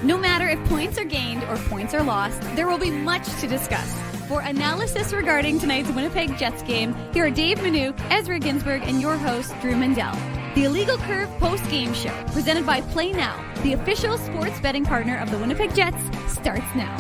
No matter if points are gained or points are lost, there will be much to discuss. For analysis regarding tonight's Winnipeg Jets game, here are Dave Manouk, Ezra Ginsburg, and your host, Drew Mandel. The Illegal Curve post-game show, presented by Play Now, the official sports betting partner of the Winnipeg Jets, starts now.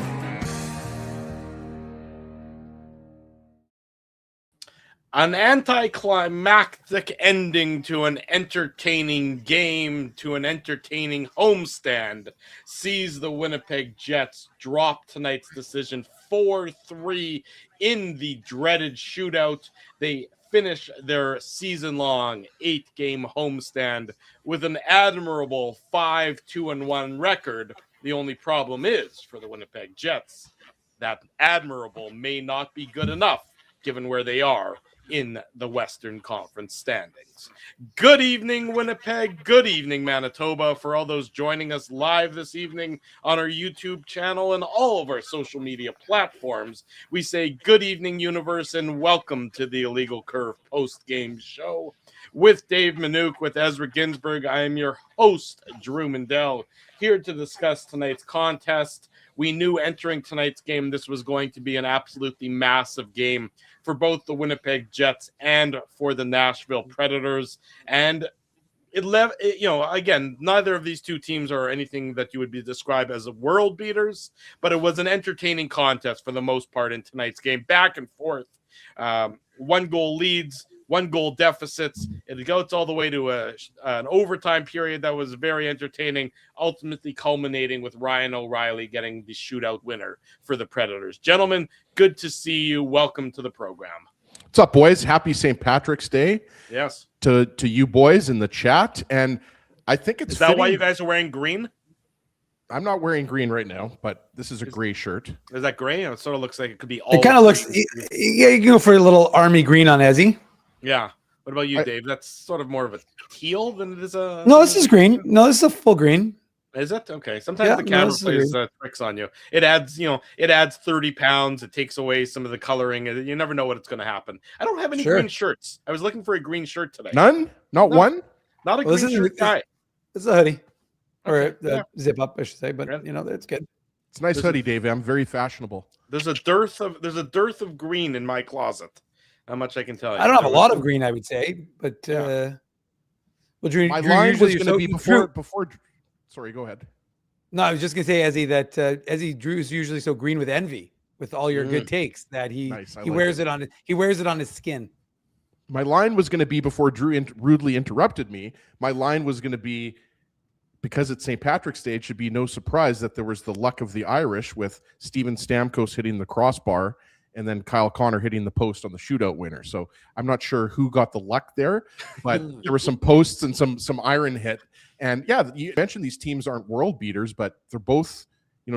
An anticlimactic ending to an entertaining game, to an entertaining homestand, sees the Winnipeg Jets drop tonight's decision 4-3 in the dreaded shootout. They finish their season-long 8-game homestand with an admirable 5-2-1 record. The only problem is, for the Winnipeg Jets, that admirable may not be good enough given where they are in the Western Conference standings. Good evening, Winnipeg. Good evening, Manitoba. For all those joining us live this evening on our YouTube channel and all of our social media platforms, we say good evening, universe, and welcome to the Illegal Curve post-game show. With Dave Manouk, with Ezra Ginsburg, I am your host, Drew Mandel, here to discuss tonight's contest. We knew entering tonight's game this was going to be an absolutely massive game for both the Winnipeg Jets and for the Nashville Predators. And again, neither of these two teams are anything that you would be described as world beaters, but it was an entertaining contest for the most part in tonight's game. Back and forth, 1-goal leads, 1-goal deficits. It goes all the way to an overtime period that was very entertaining, ultimately culminating with Ryan O'Reilly getting the shootout winner for the Predators. Gentlemen, good to see you. Welcome to the program. What's up, boys? Happy St. Patrick's Day. Yes. To you boys in the chat. And I think it's Is that why you guys are wearing green? I'm not wearing green right now, but this is a gray shirt. Is that gray? It sort of looks like it could be all. It kind of looks, yeah, you can go for a little army green on Ezzy. Yeah. What about you, Dave? That's sort of more of a teal than it is a... No, this is green. No, this is a full green. Is it? Okay. Sometimes the camera plays tricks on you. It adds, 30 pounds. It takes away some of the coloring. You never know what's going to happen. I don't have any green shirts. I was looking for a green shirt today. None? Not one? Not a green shirt guy. It's a hoodie. Or zip up, I should say. But, it's good. It's a nice hoodie, Dave. I'm very fashionable. There's a dearth of green in my closet. How much I can tell you. I don't have a lot of green, I would say, but my line was going to be before. Sorry, go ahead. No, I was just going to say, Ezzy, that Ezzy Drew's usually so green with envy, with all your good takes, that he wears it on his skin. My line was going to be before Drew rudely interrupted me. My line was going to be, because it's St. Patrick's Day, it should be no surprise that there was the luck of the Irish with Steven Stamkos hitting the crossbar and then Kyle Connor hitting the post on the shootout winner. So I'm not sure who got the luck there, but there were some posts and some iron hit. And yeah, you mentioned these teams aren't world beaters, but they're both,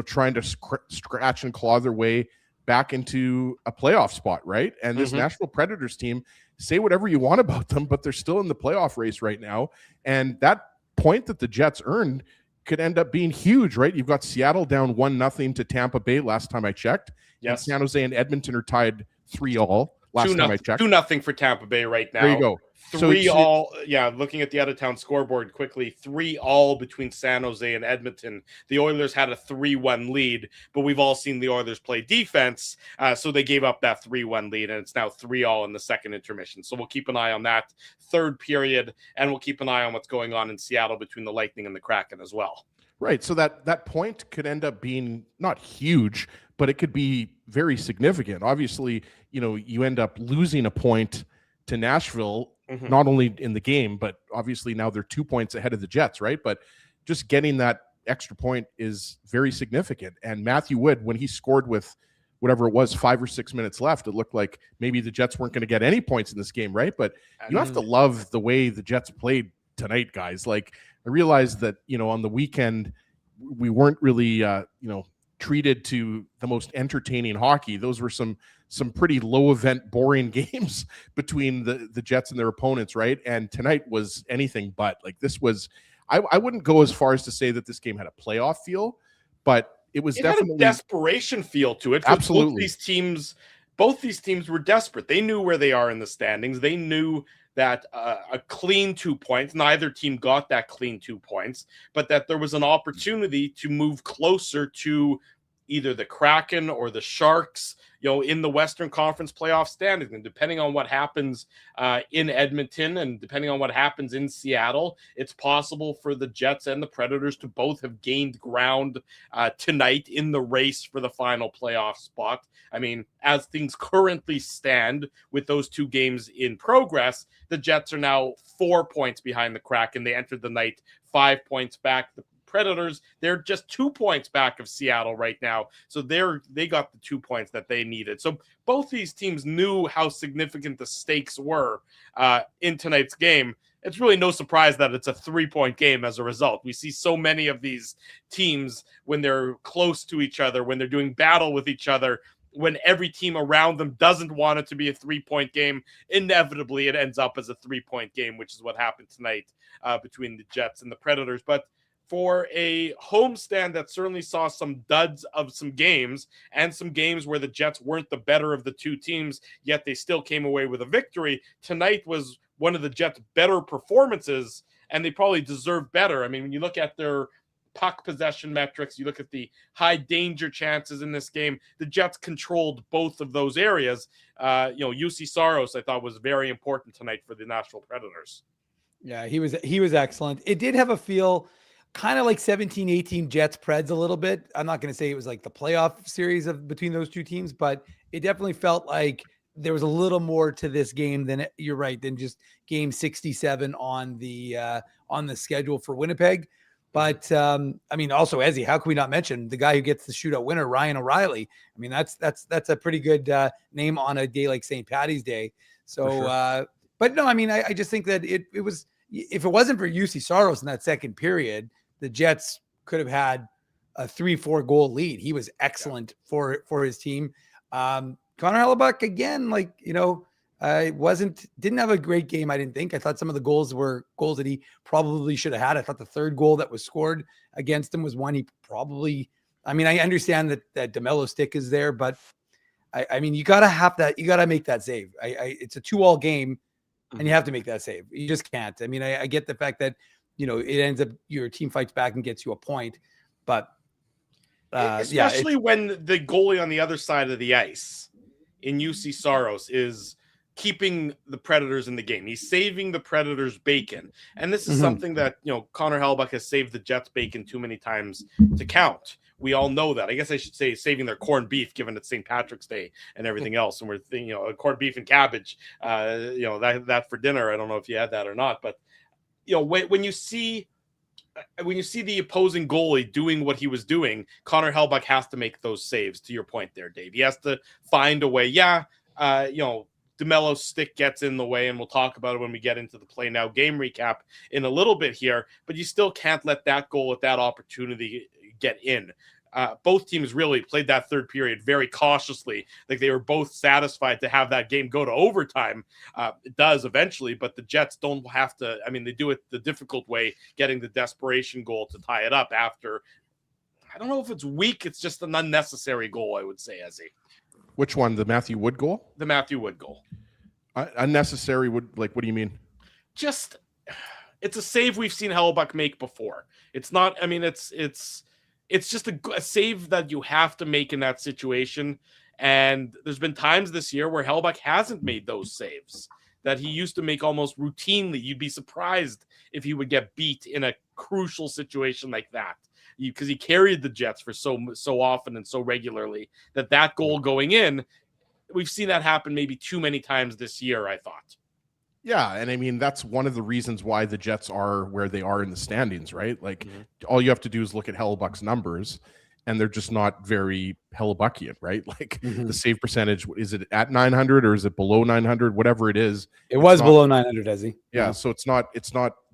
trying to scratch and claw their way back into a playoff spot, right? And this Nashville Predators team, say whatever you want about them, but they're still in the playoff race right now. And that point that the Jets earned could end up being huge, right? You've got Seattle down 1-0 to Tampa Bay last time I checked. Yes. And San Jose and Edmonton are tied 3-3 last time I checked. 2-0 for Tampa Bay right now. There you go. 3-3. Yeah, looking at the out-of-town scoreboard quickly, 3-3 between San Jose and Edmonton. The Oilers had a 3-1 lead, but we've all seen the Oilers play defense, so they gave up that 3-1 lead, and it's now 3-3 in the second intermission. So we'll keep an eye on that third period, and we'll keep an eye on what's going on in Seattle between the Lightning and the Kraken as well. Right, so that point could end up being not huge, but it could be very significant. Obviously, you end up losing a point to Nashville, not only in the game, but obviously now they're 2 points ahead of the Jets, right? But just getting that extra point is very significant. And Matthew Wood, when he scored with whatever it was, 5 or 6 minutes left, it looked like maybe the Jets weren't going to get any points in this game, right? But you have to love the way the Jets played tonight, guys. Like, I realized that, on the weekend, we weren't really, treated to the most entertaining hockey. Those were some pretty low event, boring games between the Jets and their opponents, right? And tonight was anything but. Like, this was, I wouldn't go as far as to say that this game had a playoff feel, but it was definitely had a desperation feel to it. Absolutely. Both these teams were desperate. They knew where they are in the standings. They knew that a clean 2 points, neither team got that clean 2 points, but that there was an opportunity to move closer to either the Kraken or the Sharks, in the Western Conference playoff standings. And depending on what happens in Edmonton and depending on what happens in Seattle, it's possible for the Jets and the Predators to both have gained ground tonight in the race for the final playoff spot. I mean, as things currently stand with those 2 games in progress, the Jets are now 4 points behind the Kraken. They entered the night 5 points back. The Predators, they're just 2 points back of Seattle right now. So they got the 2 points that they needed. So both these teams knew how significant the stakes were in tonight's game. It's really no surprise that it's a 3-point game as a result. We see so many of these teams when they're close to each other, when they're doing battle with each other, when every team around them doesn't want it to be a 3-point game, inevitably it ends up as a 3-point game, which is what happened tonight between the Jets and the Predators. But for a homestand that certainly saw some duds of some games and some games where the Jets weren't the better of the 2 teams, yet they still came away with a victory, tonight was one of the Jets' better performances, and they probably deserve better. I mean, when you look at their puck possession metrics, you look at the high danger chances in this game, the Jets controlled both of those areas. UC Saros, I thought, was very important tonight for the Nashville Predators. Yeah, he was excellent. It did have a feel kind of like 17-18 Jets Preds a little bit. I'm not going to say it was like the playoff series between those 2 teams, but it definitely felt like there was a little more to this game than just game 67 on the schedule for Winnipeg. But I mean, also Ezzy, how can we not mention the guy who gets the shootout winner, Ryan O'Reilly? I mean, that's a pretty good name on a day like St. Paddy's Day. So, sure. But no, I mean, I just think that it was, if it wasn't for UC Saros in that second period, the Jets could have had a 3-4 goal lead. He was excellent for his team. Connor Hellebuyck, again, didn't have a great game. I didn't think. I thought some of the goals were goals that he probably should have had. I thought the third goal that was scored against him was one he probably, I mean, I understand that DeMello stick is there, but I mean, you got to have that. You got to make that save. It's a 2-2 game and you have to make that save. You just can't. I mean, I get the fact that, it ends up your team fights back and gets you a point, but especially when the goalie on the other side of the ice in UC Saros is keeping the Predators in the game. He's saving the Predators' bacon. And this is something that, Connor Hellebuyck has saved the Jets' bacon too many times to count. We all know that. I guess I should say saving their corned beef, given it's St. Patrick's Day and everything else. And we're thinking, corned beef and cabbage, that for dinner. I don't know if you had that or not, but when you see the opposing goalie doing what he was doing, Connor Hellebuyck has to make those saves, to your point there, Dave. He has to find a way. DeMello's stick gets in the way, and we'll talk about it when we get into the Play Now game recap in a little bit here, but you still can't let that goal at that opportunity get in. Both teams really played that third period very cautiously. Like they were both satisfied to have that game go to overtime. It does eventually, but the Jets don't have to. I mean, they do it the difficult way, getting the desperation goal to tie it up after. I don't know if it's weak. It's just an unnecessary goal, I would say, Ezzy. Which one? The Matthew Wood goal? The Matthew Wood goal. Unnecessary would, what do you mean? Just, it's a save we've seen Hellebuyck make before. It's not, I mean, it's just a save that you have to make in that situation. And there's been times this year where Hellebuyck hasn't made those saves that he used to make almost routinely. You'd be surprised if he would get beat in a crucial situation like that, because he carried the Jets for so often and so regularly that goal going in, we've seen that happen maybe too many times this year, I thought. Yeah, and I mean, that's one of the reasons why the Jets are where they are in the standings, right? Like, all you have to do is look at Hellebuyck's numbers, and they're just not very Hellebuckian, right? Like, the save percentage, is it at 900 or is it below 900? Whatever it is. It was below 900, Ezzy. Yeah, so it's not,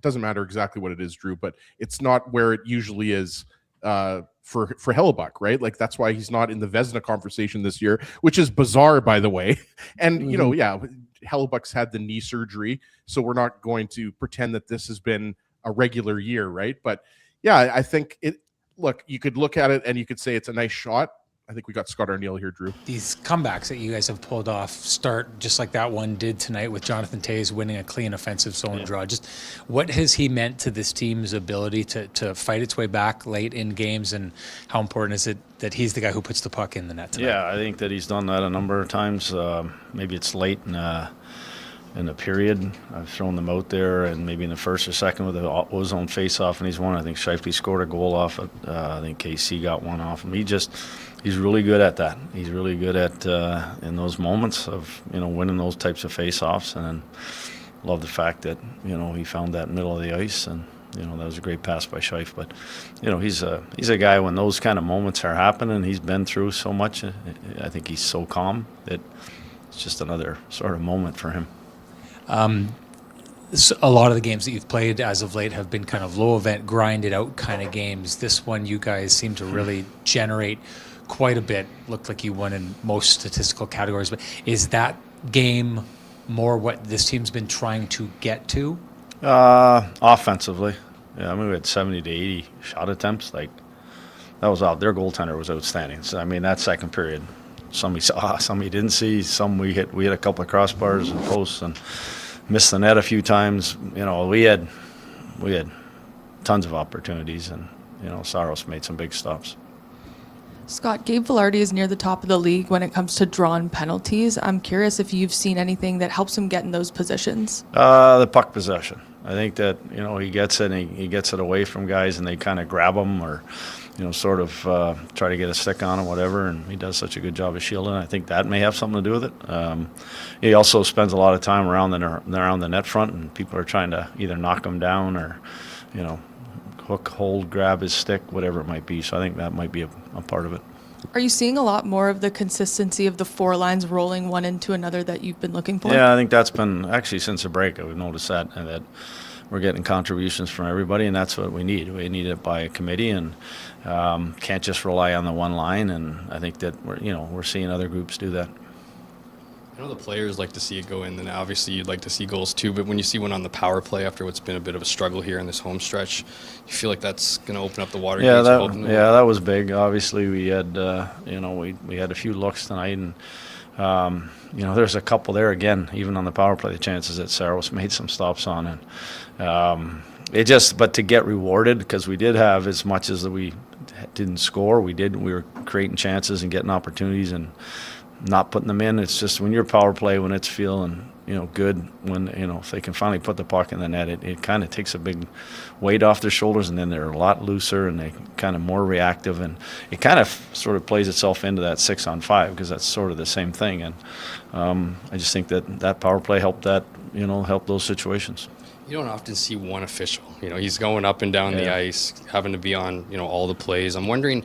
doesn't matter exactly what it is, Drew, but it's not where it usually is for Hellebuyck, right? Like, that's why he's not in the Vezina conversation this year, which is bizarre, by the way. And, Hellebuck's had the knee surgery, so we're not going to pretend that this has been a regular year, right? But yeah, I think look, you could look at it and you could say it's a nice shot. I think we got Scott Arnael here, Drew. These comebacks that you guys have pulled off start just like that one did tonight with Jonathan Toews winning a clean offensive zone draw. Just what has he meant to this team's ability to fight its way back late in games, and how important is it that he's the guy who puts the puck in the net tonight? Yeah, I think that he's done that a number of times. Maybe it's late in the period. I've thrown them out there, and maybe in the first or second with the ozone face-off, and he's won. I think Scheifele scored a goal off it. I think KC got one off him. He's really good at that. He's really good at in those moments of winning those types of face-offs, and then love the fact that he found that middle of the ice, and that was a great pass by Scheif. But he's a guy when those kind of moments are happening. He's been through so much. I think he's so calm that it's just another sort of moment for him. A lot of the games that you've played as of late have been kind of low event, grinded out kind of games. This one, you guys seem to really generate quite a bit. Looked like you won in most statistical categories. But is that game more what this team's been trying to get to? Offensively, yeah. I mean, we had 70 to 80 shot attempts. Like that was out. Their goaltender was outstanding. So I mean, that second period, some we saw, some we didn't see. Some we hit. We hit a couple of crossbars and posts and missed the net a few times. We had tons of opportunities, and Saros made some big stops. Scott, Gabe Vilardi is near the top of the league when it comes to drawn penalties. I'm curious if you've seen anything that helps him get in those positions. The puck possession. I think that he gets it, and he gets it away from guys, and they kind of grab him or sort of try to get a stick on him, whatever, and he does such a good job of shielding. I think that may have something to do with it. He also spends a lot of time around the net front, and people are trying to either knock him down or hook, hold, grab his stick, whatever it might be. So I think that might be a part of it. Are you seeing a lot more of the consistency of the four lines rolling one into another that you've been looking for? Yeah, I think that's been actually since the break. We've noticed that, and that we're getting contributions from everybody, and that's what we need. We need it by a committee, and can't just rely on the one line. And I think that we're seeing other groups do that. I know the players like to see it go in, and obviously you'd like to see goals too, but when you see one on the power play after what's been a bit of a struggle here in this home stretch, you feel like that's going to open up the water? Yeah, that was big. Obviously we had we had a few looks tonight, and there's a couple there again, even on the power play, the chances that Saros made some stops on, and but to get rewarded, because we did have, as much as we didn't score, we were creating chances and getting opportunities and not putting them in. It's just when your power play, when it's feeling good, when if they can finally put the puck in the net, it kind of takes a big weight off their shoulders, and then they're a lot looser and they kind of more reactive, and it kind of sort of plays itself into that 6-on-5, because that's sort of the same thing. And I just think that power play helped help those situations. You don't often see one official. He's going up and down the ice, having to be on all the plays. I'm wondering,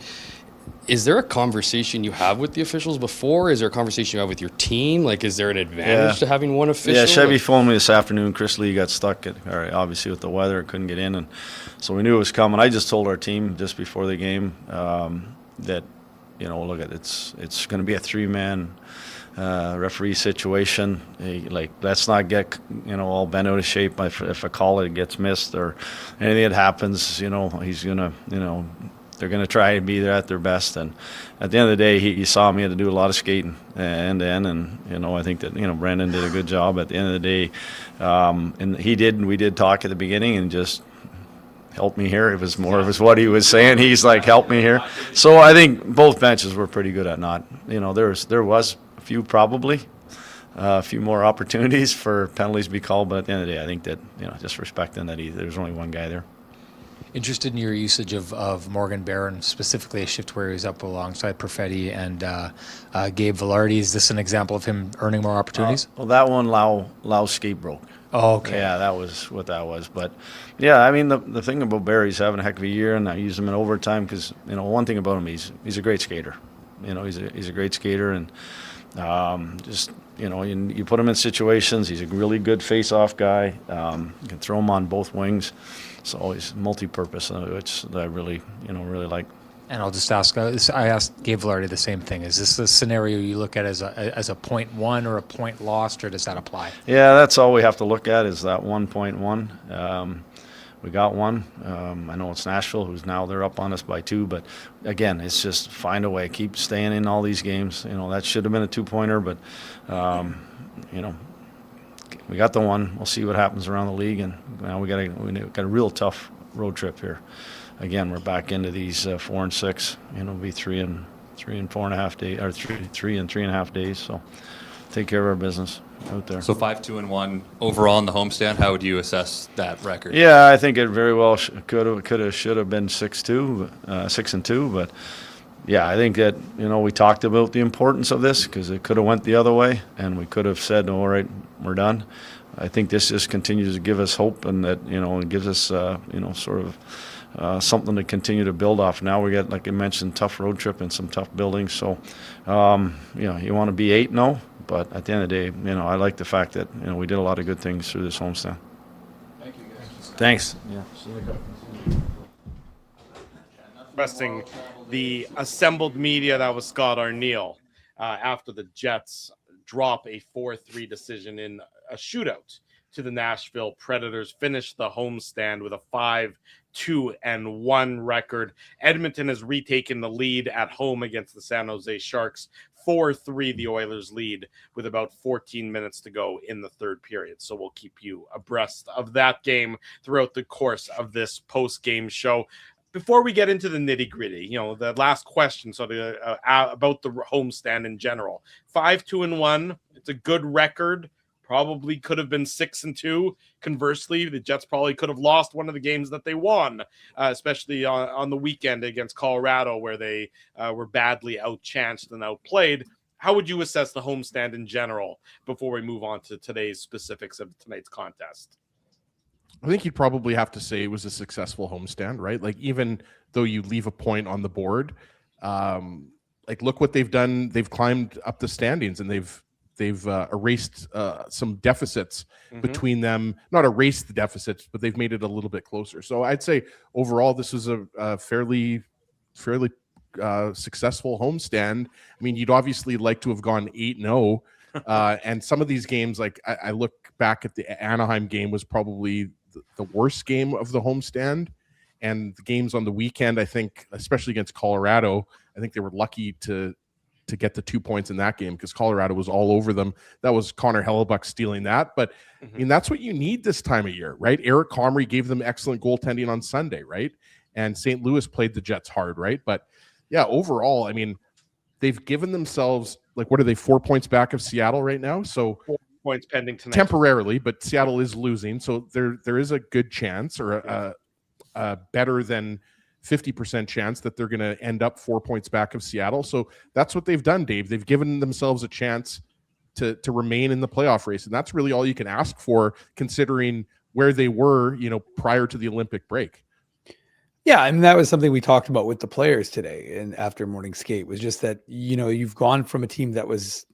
is there a conversation you have with the officials before? Is there a conversation you have with your team? Like, is there an advantage to having one official? Yeah, Chevy phoned me this afternoon. Chris Lee got stuck obviously with the weather, couldn't get in, and so we knew it was coming. I just told our team just before the game that look, it's going to be a 3-man referee situation. Let's not get all bent out of shape if a call gets missed or anything that happens. He's gonna they're going to try and be there at their best. And at the end of the day, he saw me had to do a lot of skating end to end. And, I think that, Brandon did a good job at the end of the day. And we did talk at the beginning and just help me here. It was more of what he was saying. He's like, help me here. So I think both benches were pretty good at not, there was a few probably. A few more opportunities for penalties to be called. But at the end of the day, I think that, just respecting that there's only one guy there. Interested in your usage of Morgan Barron, specifically a shift where he was up alongside Perfetti and Gabe Vilardi. Is this an example of him earning more opportunities? Well, that one, Lau skate broke. Oh, okay. Yeah, that was what that was. But, yeah, I mean, the thing about Barry, he's having a heck of a year, and I use him in overtime because, one thing about him, he's a great skater. He's a great skater, and you put him in situations. He's a really good face-off guy. You can throw him on both wings. So he's multi-purpose, which I really like. And I'll just ask, I asked Gabe Vilardi the same thing. Is this a scenario you look at as a point won or a point lost, or does that apply? Yeah, that's all we have to look at is that 1.1. we got one. I know it's Nashville, who's now they're up on us by 2, but again, it's just find a way, keep staying in all these games. That should have been a 2-pointer, but we got the one. We'll see what happens around the league, and now we got a real tough road trip here. Again, we're back into these 4 and 6. It'll be 3 and 4.5 days, or 3 and 3.5 days. So take care of our business out there. So 5-2-1 overall in the homestand. How would you assess that record? Yeah, I think it very well should have been 6-2, but yeah, I think that we talked about the importance of this because it could have went the other way, and we could have said, "All right, we're done." I think this just continues to give us hope, and that it gives us sort of something to continue to build off. Now we got, like I mentioned, tough road trip and some tough buildings. So you want to be 8-0, but at the end of the day, I like the fact that we did a lot of good things through this homestand. Thank you, guys. Thanks. Yeah. Resting the assembled media, that was Scott Arnael after the Jets drop a 4-3 decision in a shootout to the Nashville Predators, finished the homestand with a 5-2-1 record. Edmonton has retaken the lead at home against the San Jose Sharks. 4-3 the Oilers lead with about 14 minutes to go in the third period. So we'll keep you abreast of that game throughout the course of this post-game show. Before we get into the nitty-gritty, the last question about the homestand in general. 5-2-1, it's a good record. Probably could have been 6-2. Conversely, the Jets probably could have lost one of the games that they won, especially on the weekend against Colorado, where they were badly outchanced and outplayed. How would you assess the homestand in general before we move on to today's specifics of tonight's contest? I think you'd probably have to say it was a successful homestand, right? Like, even though you leave a point on the board, look what they've done. They've climbed up the standings, and they've erased some deficits between them. Not erased the deficits, but they've made it a little bit closer. So I'd say overall, this was a fairly successful homestand. I mean, you'd obviously like to have gone 8-0. And some of these games, like I look back at the Anaheim game, was probably the worst game of the homestand. And the games on the weekend, I think, especially against Colorado, I think they were lucky to get the 2 points in that game because Colorado was all over them. That was Connor Hellebuck stealing that. But I mean, that's what you need this time of year, right? Eric Comrie gave them excellent goaltending on Sunday, right? And St. Louis played the Jets hard, right? But yeah, overall, I mean, they've given themselves, like, what are they, 4 points back of Seattle right now? So 4 points pending tonight. Temporarily, but Seattle is losing. So there is a good chance, or a better than 50% chance that they're going to end up 4 points back of Seattle. So that's what they've done, Dave. They've given themselves a chance to remain in the playoff race. And that's really all you can ask for, considering where they were, prior to the Olympic break. Yeah, and that was something we talked about with the players today and after morning skate, was just that, you've gone from a team that was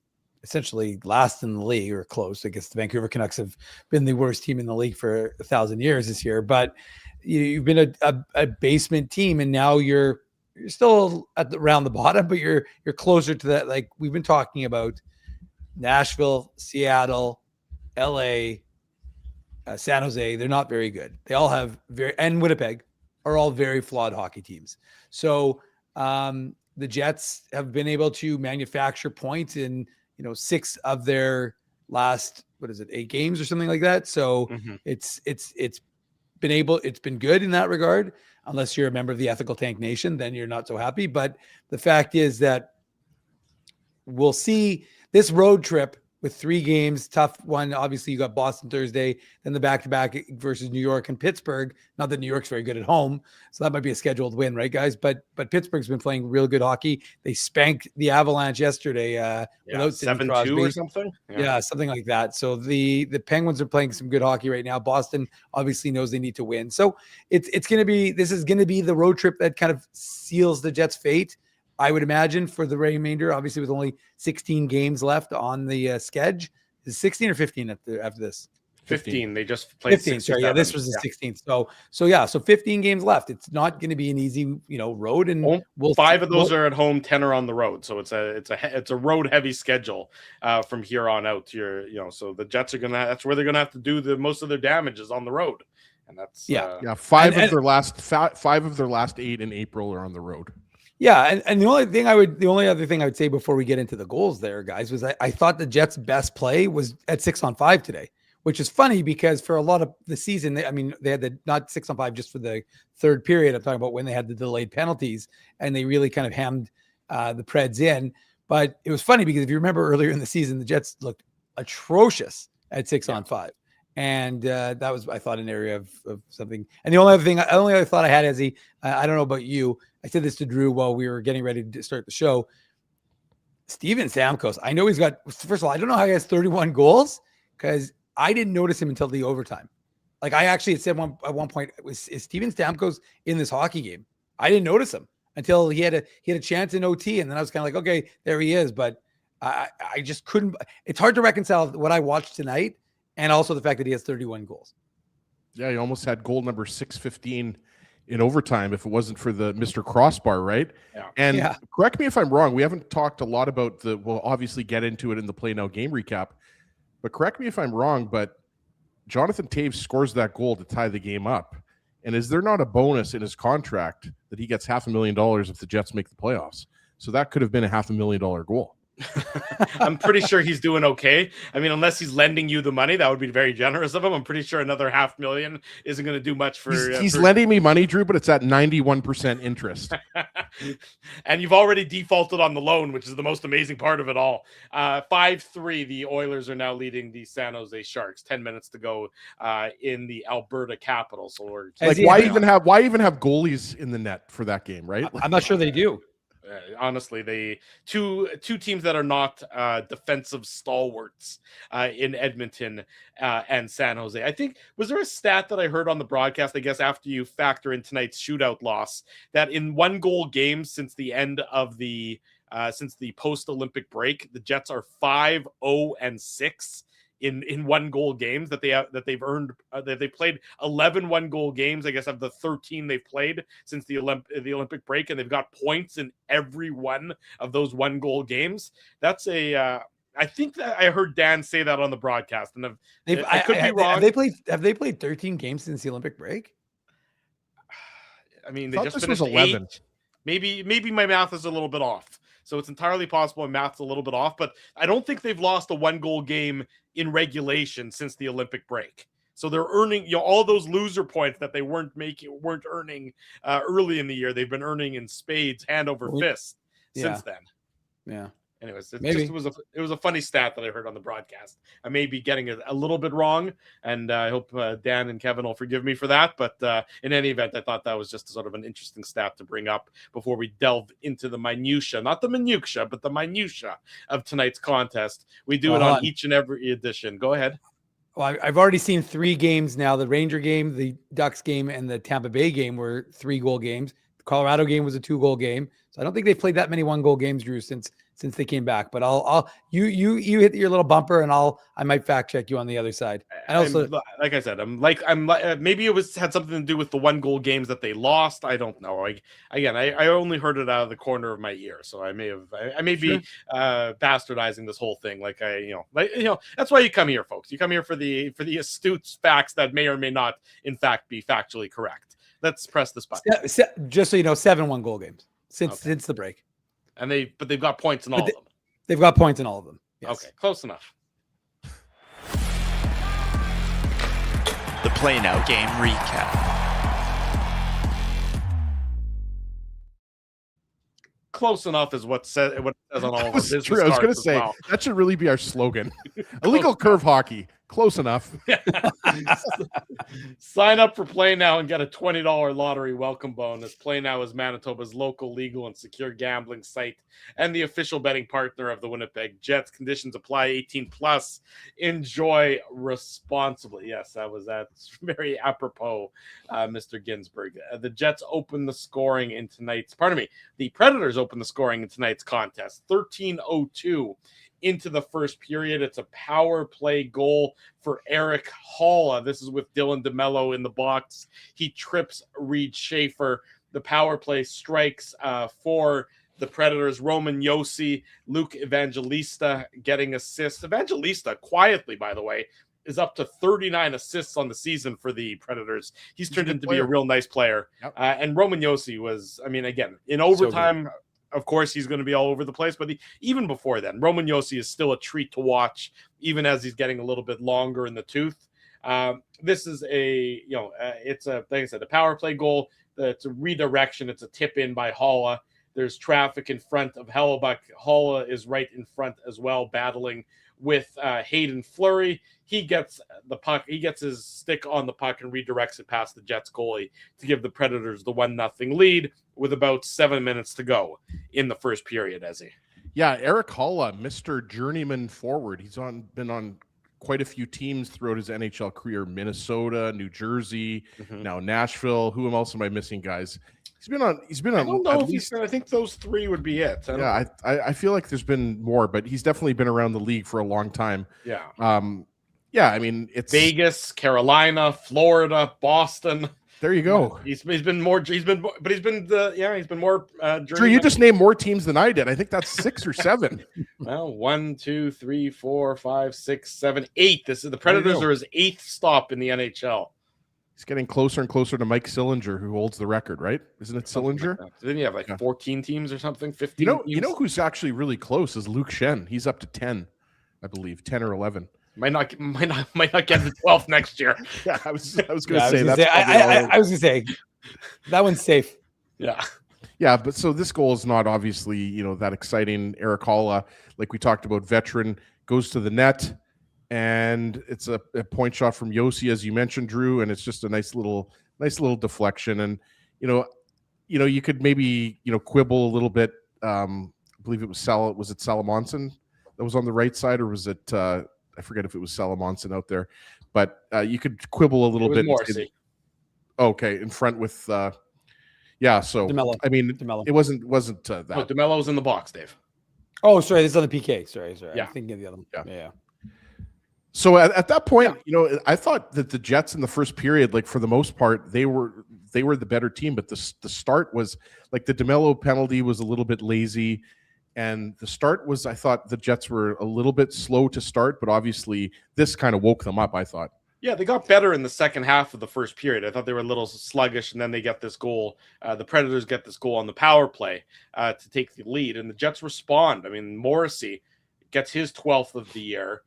essentially last in the league, or close. I guess the Vancouver Canucks have been the worst team in the league for 1,000 years this year, but you've been a basement team, and now you're still around the bottom, but you're closer to that. Like we've been talking about, Nashville, Seattle, LA, San Jose, they're not very good. They all have and Winnipeg are all very flawed hockey teams. So the Jets have been able to manufacture points in 6 of their last 8 games or something like that. So it's been good in that regard. Unless you're a member of the Ethical Tank Nation, then you're not so happy. But the fact is that we'll see this road trip with 3 games, tough one. Obviously, you got Boston Thursday, then the back-to-back versus New York and Pittsburgh. Not that New York's very good at home, so that might be a scheduled win, right, guys? But Pittsburgh's been playing real good hockey. They spanked the Avalanche yesterday without Sidney 7-2 Crosby or something. Yeah, something like that. So the Penguins are playing some good hockey right now. Boston obviously knows they need to win. So this is going to be the road trip that kind of seals the Jets' fate, I would imagine, for the remainder. Obviously, with only 16 games left on the schedule. Is it 16 or 15 after this? 15. They just played 15. Sorry, yeah, this was the 16th. So 15 games left. It's not going to be an easy, road, and 5 of those are at home, 10 are on the road. So it's a road heavy schedule from here on out. So the Jets are that's where they're gonna have to do the most of their damage is on the road. and that's Yeah, five of their last 8 in April are on the road. Yeah, and the only other thing I would say before we get into the goals there, guys, was I thought the Jets' best play was at 6-on-5 today, which is funny because for a lot of the season, they had the not 6-on-5 just for the third period. I'm talking about when they had the delayed penalties and they really kind of hammed the Preds in. But it was funny because if you remember earlier in the season, the Jets looked atrocious at 6-on-5. And that was, I thought, an area of something. And the only other thought I had, Ezzy, I don't know about you. I said this to Drew while we were getting ready to start the show. Steven Stamkos, I know he's got, first of all, I don't know how he has 31 goals because I didn't notice him until the overtime. Like I actually had said at one point, is Steven Stamkos in this hockey game? I didn't notice him until he had a chance in OT. And then I was kind of like, okay, there he is. But I just couldn't, it's hard to reconcile what I watched tonight and also the fact that he has 31 goals. Yeah, he almost had goal number 615 in overtime if it wasn't for the Mr. Crossbar, right? Yeah. And correct me if I'm wrong. We haven't talked a lot about we'll obviously get into it in the Play Now game recap, but correct me if I'm wrong, but Jonathan Toews scores that goal to tie the game up. And is there not a bonus in his contract that he gets $500,000 if the Jets make the playoffs? So that could have been a $500,000 goal. I'm pretty sure he's doing okay. I mean, unless he's lending you the money, that would be very generous of him. I'm pretty sure another $500,000 isn't going to do much for. He's lending me money, Drew, but it's at 91% interest. And you've already defaulted on the loan, which is the most amazing part of it all. 5-3, the Oilers are now leading the San Jose Sharks. 10 minutes to go in the Alberta capital. So we're why even have goalies in the net for that game, right? I'm not sure they do. Honestly, they two teams that are not defensive stalwarts in Edmonton and San Jose. I think, was there a stat that I heard on the broadcast, I guess after you factor in tonight's shootout loss, that in 1-goal games since the end of the post-Olympic break, the Jets are 5-0-6 in 1-goal games that they've earned, that they played 11 1-goal games, I guess, of the 13 they've played since the Olympic break, and they've got points in every one of those 1-goal games. That's I think that I heard Dan say that on the broadcast, and I could be wrong. Have they played 13 games since the Olympic break? I mean, they just finished 11. 8. Maybe my math is a little bit off. So it's entirely possible my math's a little bit off, but I don't think they've lost a 1-goal game in regulation since the Olympic break. So they're earning, all those loser points that they weren't earning early in the year. They've been earning in spades, hand over fist since then. Yeah. Anyways, it was a funny stat that I heard on the broadcast. I may be getting it a little bit wrong, and I hope Dan and Kevin will forgive me for that. But in any event, I thought that was just sort of an interesting stat to bring up before we delve into the minutia, not the minutia, but the minutia of tonight's contest. We do it on each and every edition. Go ahead. Well, I've already seen 3 games now. The Ranger game, the Ducks game, and the Tampa Bay game were 3-goal games. The Colorado game was a 2-goal game. So I don't think they've played that many 1-goal games, Drew, since they came back. But you hit your little bumper, and I might fact check you on the other side. And also, like I said, maybe it had something to do with the 1-goal games that they lost. I don't know. I only heard it out of the corner of my ear, so I may be bastardizing this whole thing. That's why you come here, folks. You come here for the astute facts that may or may not, in fact, be factually correct. Let's press this button. Just so you know, 7 1-goal games since the break. And they've got points in all of them. They've got points in all of them. Yes. Okay, close enough. The Play Now game recap. Close enough is what it says on all of this. True. I was going to say that should really be our slogan. Illegal curve hockey. Close enough. Sign up for Play Now and get a $20 lottery welcome bonus. Play Now is Manitoba's local, legal, and secure gambling site and the official betting partner of the Winnipeg Jets. Conditions apply. 18+. Enjoy responsibly. Yes, that's very apropos, Mr. Ginsburg. The Jets open the scoring in tonight's. The Predators open the scoring in tonight's contest. 13:02. Into the first period. It's a power play goal for Eric Hall. This is with Dylan DeMello in the box. He trips Reed Schaefer. The power play strikes for the Predators. Roman Josi, Luke Evangelista getting assists. Evangelista quietly, by the way, is up to 39 assists on the season for the Predators. He's turned a good into be a player. real nice player. Yep. And Roman Josi was, I mean, again, in overtime, of course, he's going to be all over the place. But even before then, Roman Josi is still a treat to watch, even as he's getting a little bit longer in the tooth. This is it's a, like I said, a power play goal. It's a redirection. It's a tip in by Haula. There's traffic in front of Hellebuck. Haula is right in front as well, battling with Hayden Fleury. He gets the puck. He gets his stick on the puck and redirects it past the Jets goalie to give the Predators the 1-0 lead with about 7 minutes to go in the first period, Ezzy. Yeah, Eric Haula, Mr. Journeyman forward. He's been on quite a few teams throughout his NHL career. Minnesota, New Jersey, now Nashville. Who else am I missing, guys? He's been on. I don't know if he's. I think those three would be it. I feel like there's been more, but he's definitely been around the league for a long time. Yeah. I mean, it's Vegas, Carolina, Florida, Boston. There you go. He's been more. He's been more. Drew, you just named more teams than I did. I think that's 6 or 7. Well, 1, 2, 3, 4, 5, 6, 7, 8. This is the Predators are his 8th stop in the NHL. He's getting closer and closer to Mike Sillinger, who holds the record, right? Isn't it Sillinger? Didn't he have 14 teams or something? 15 teams? You know who's actually really close is Luke Shen. He's up to 10, I believe, 10 or 11. Might not get the 12th next year. Yeah, I was going to say that. I was going to say that one's safe. Yeah. Yeah, but so this goal is not obviously, that exciting. Eric Haula, like we talked about, veteran, goes to the net, and it's a point shot from Josi, as you mentioned, Drew, and it's just a nice little deflection. And you could maybe quibble a little bit. I believe it was Salamonson that was on the right side, or was it? I forget if it was Salamonson out there, but you could quibble a little bit. Okay, in front with. So DeMello. I mean, DeMello. it wasn't that. No, DeMello's in the box, Dave. Oh, sorry, this is on the PK. Sorry. Yeah. I'm thinking of the other one. Yeah. So at that point, I thought that the Jets in the first period, like for the most part, they were the better team. But the start was like the DeMello penalty was a little bit lazy, and the start was, I thought the Jets were a little bit slow to start, but obviously this kind of woke them up, I thought. Yeah, they got better in the second half of the first period. I thought they were a little sluggish, and then they get this goal. The Predators get this goal on the power play to take the lead, and the Jets respond. I mean, Morrissey gets his 12th of the year.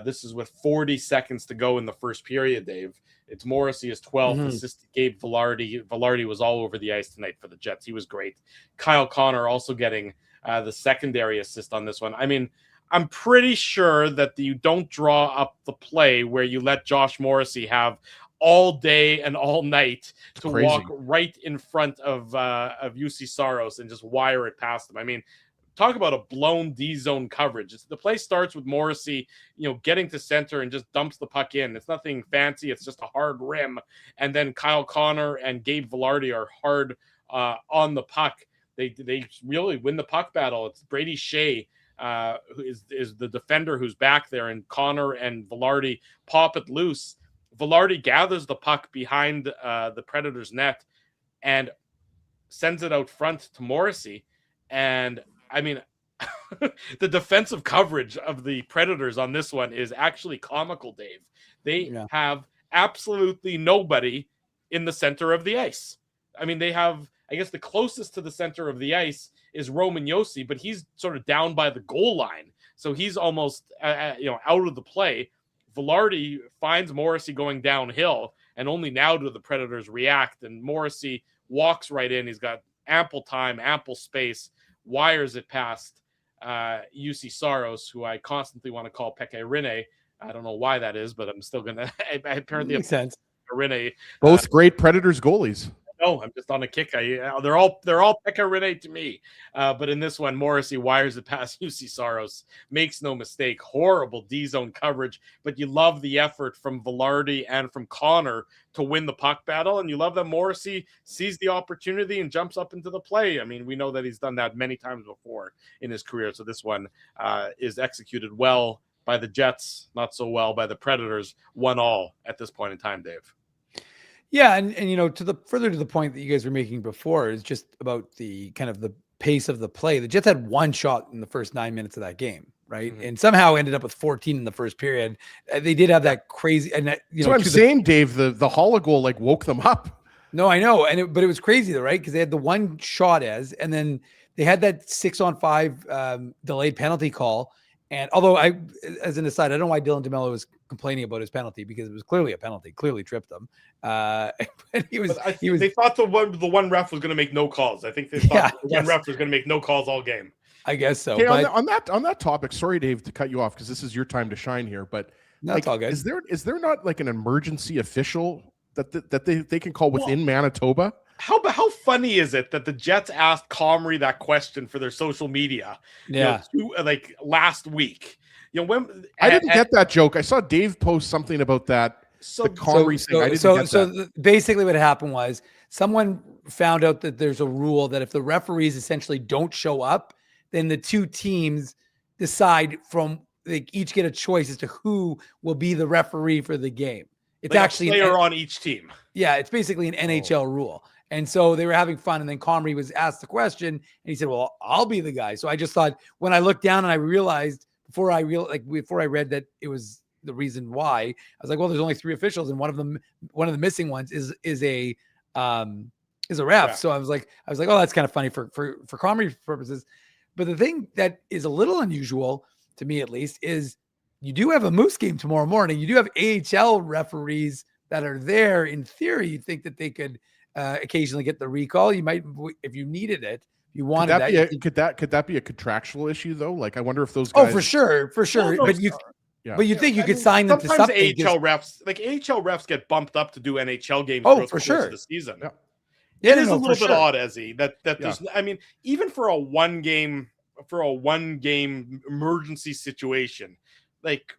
This is with 40 seconds to go in the first period, Dave. It's Morrissey is 12th, assisted Gabe Vilardi. Vilardi was all over the ice tonight for the Jets. He was great. Kyle Connor also getting the secondary assist on this one. I mean, I'm pretty sure that you don't draw up the play where you let Josh Morrissey have all day and all night to walk right in front of UC Saros and just wire it past him. I mean, talk about a blown D-zone coverage. The play starts with Morrissey, getting to center and just dumps the puck in. It's nothing fancy. It's just a hard rim. And then Kyle Connor and Gabe Vilardi are hard on the puck. They really win the puck battle. It's Brady Shea who is the defender who's back there, and Connor and Vilardi pop it loose. Vilardi gathers the puck behind the Predators' net and sends it out front to Morrissey. And I mean, the defensive coverage of the Predators on this one is actually comical, Dave. They have absolutely nobody in the center of the ice. I mean, they have, I guess the closest to the center of the ice is Roman Josi, but he's sort of down by the goal line. So he's almost, out of the play. Vilardi finds Morrissey going downhill, and only now do the Predators react. And Morrissey walks right in. He's got ample time, ample space, wires it past UC Saros, who I constantly want to call Peke Rinne. I don't know why that is, but I'm still going to. Apparently, makes sense. Rinne. Both great Predators goalies. No, I'm just on a kick. They're all Pekka Rinne to me. But in this one, Morrissey wires it past UC Saros. Makes no mistake. Horrible D-zone coverage. But you love the effort from Vilardi and from Connor to win the puck battle. And you love that Morrissey sees the opportunity and jumps up into the play. I mean, we know that he's done that many times before in his career. So this one is executed well by the Jets, not so well by the Predators. 1-1 at this point in time, Dave. Yeah, and further to the point that you guys were making before is just about the kind of the pace of the play. The Jets had one shot in the first 9 minutes of that game, right? And somehow ended up with 14 in the first period. They did have that crazy, and That's what I'm saying, Dave. The Holla goal like woke them up. No, I know, but it was crazy though, right? Because they had the one shot and then they had that 6-on-5 delayed penalty call. And although as an aside, I don't know why Dylan DeMello was complaining about his penalty, because it was clearly a penalty, clearly tripped him. They thought the one ref was going to make no calls. I think they thought the one ref was going to make no calls all game. I guess so. Okay, on that topic, sorry, Dave, to cut you off because this is your time to shine here. But that's all good. Is there not like an emergency official that they can call within Manitoba? How funny is it that the Jets asked Comrie that question for their social media? Like last week. When I didn't get that joke. I saw Dave post something about that. Basically, what happened was someone found out that there's a rule that if the referees essentially don't show up, then the two teams decide they each get a choice as to who will be the referee for the game. It's like actually a player on each team. Yeah, it's basically an NHL rule. And so they were having fun. And then Comrie was asked the question and he said, well, I'll be the guy. So I just thought, when I looked down and I realized before I read that it was the reason why, I was like, well, there's only 3 officials. And one of the missing ones is a ref. Yeah. So I was like, oh, that's kind of funny for Comrie purposes. But the thing that is a little unusual to me, at least, is you do have a Moose game tomorrow morning. You do have AHL referees that are there. In theory, you'd think that they could occasionally get the recall. You might, if you needed it, you wanted that. Could that be a contractual issue though? Like, I wonder if those guys. Oh, for sure. No, but you think you could sign them to something? AHL refs get bumped up to do NHL games. Oh, for sure. Of the season. Yeah. It is a little bit odd, Ezzy, that there's. I mean, even for a one game emergency situation, like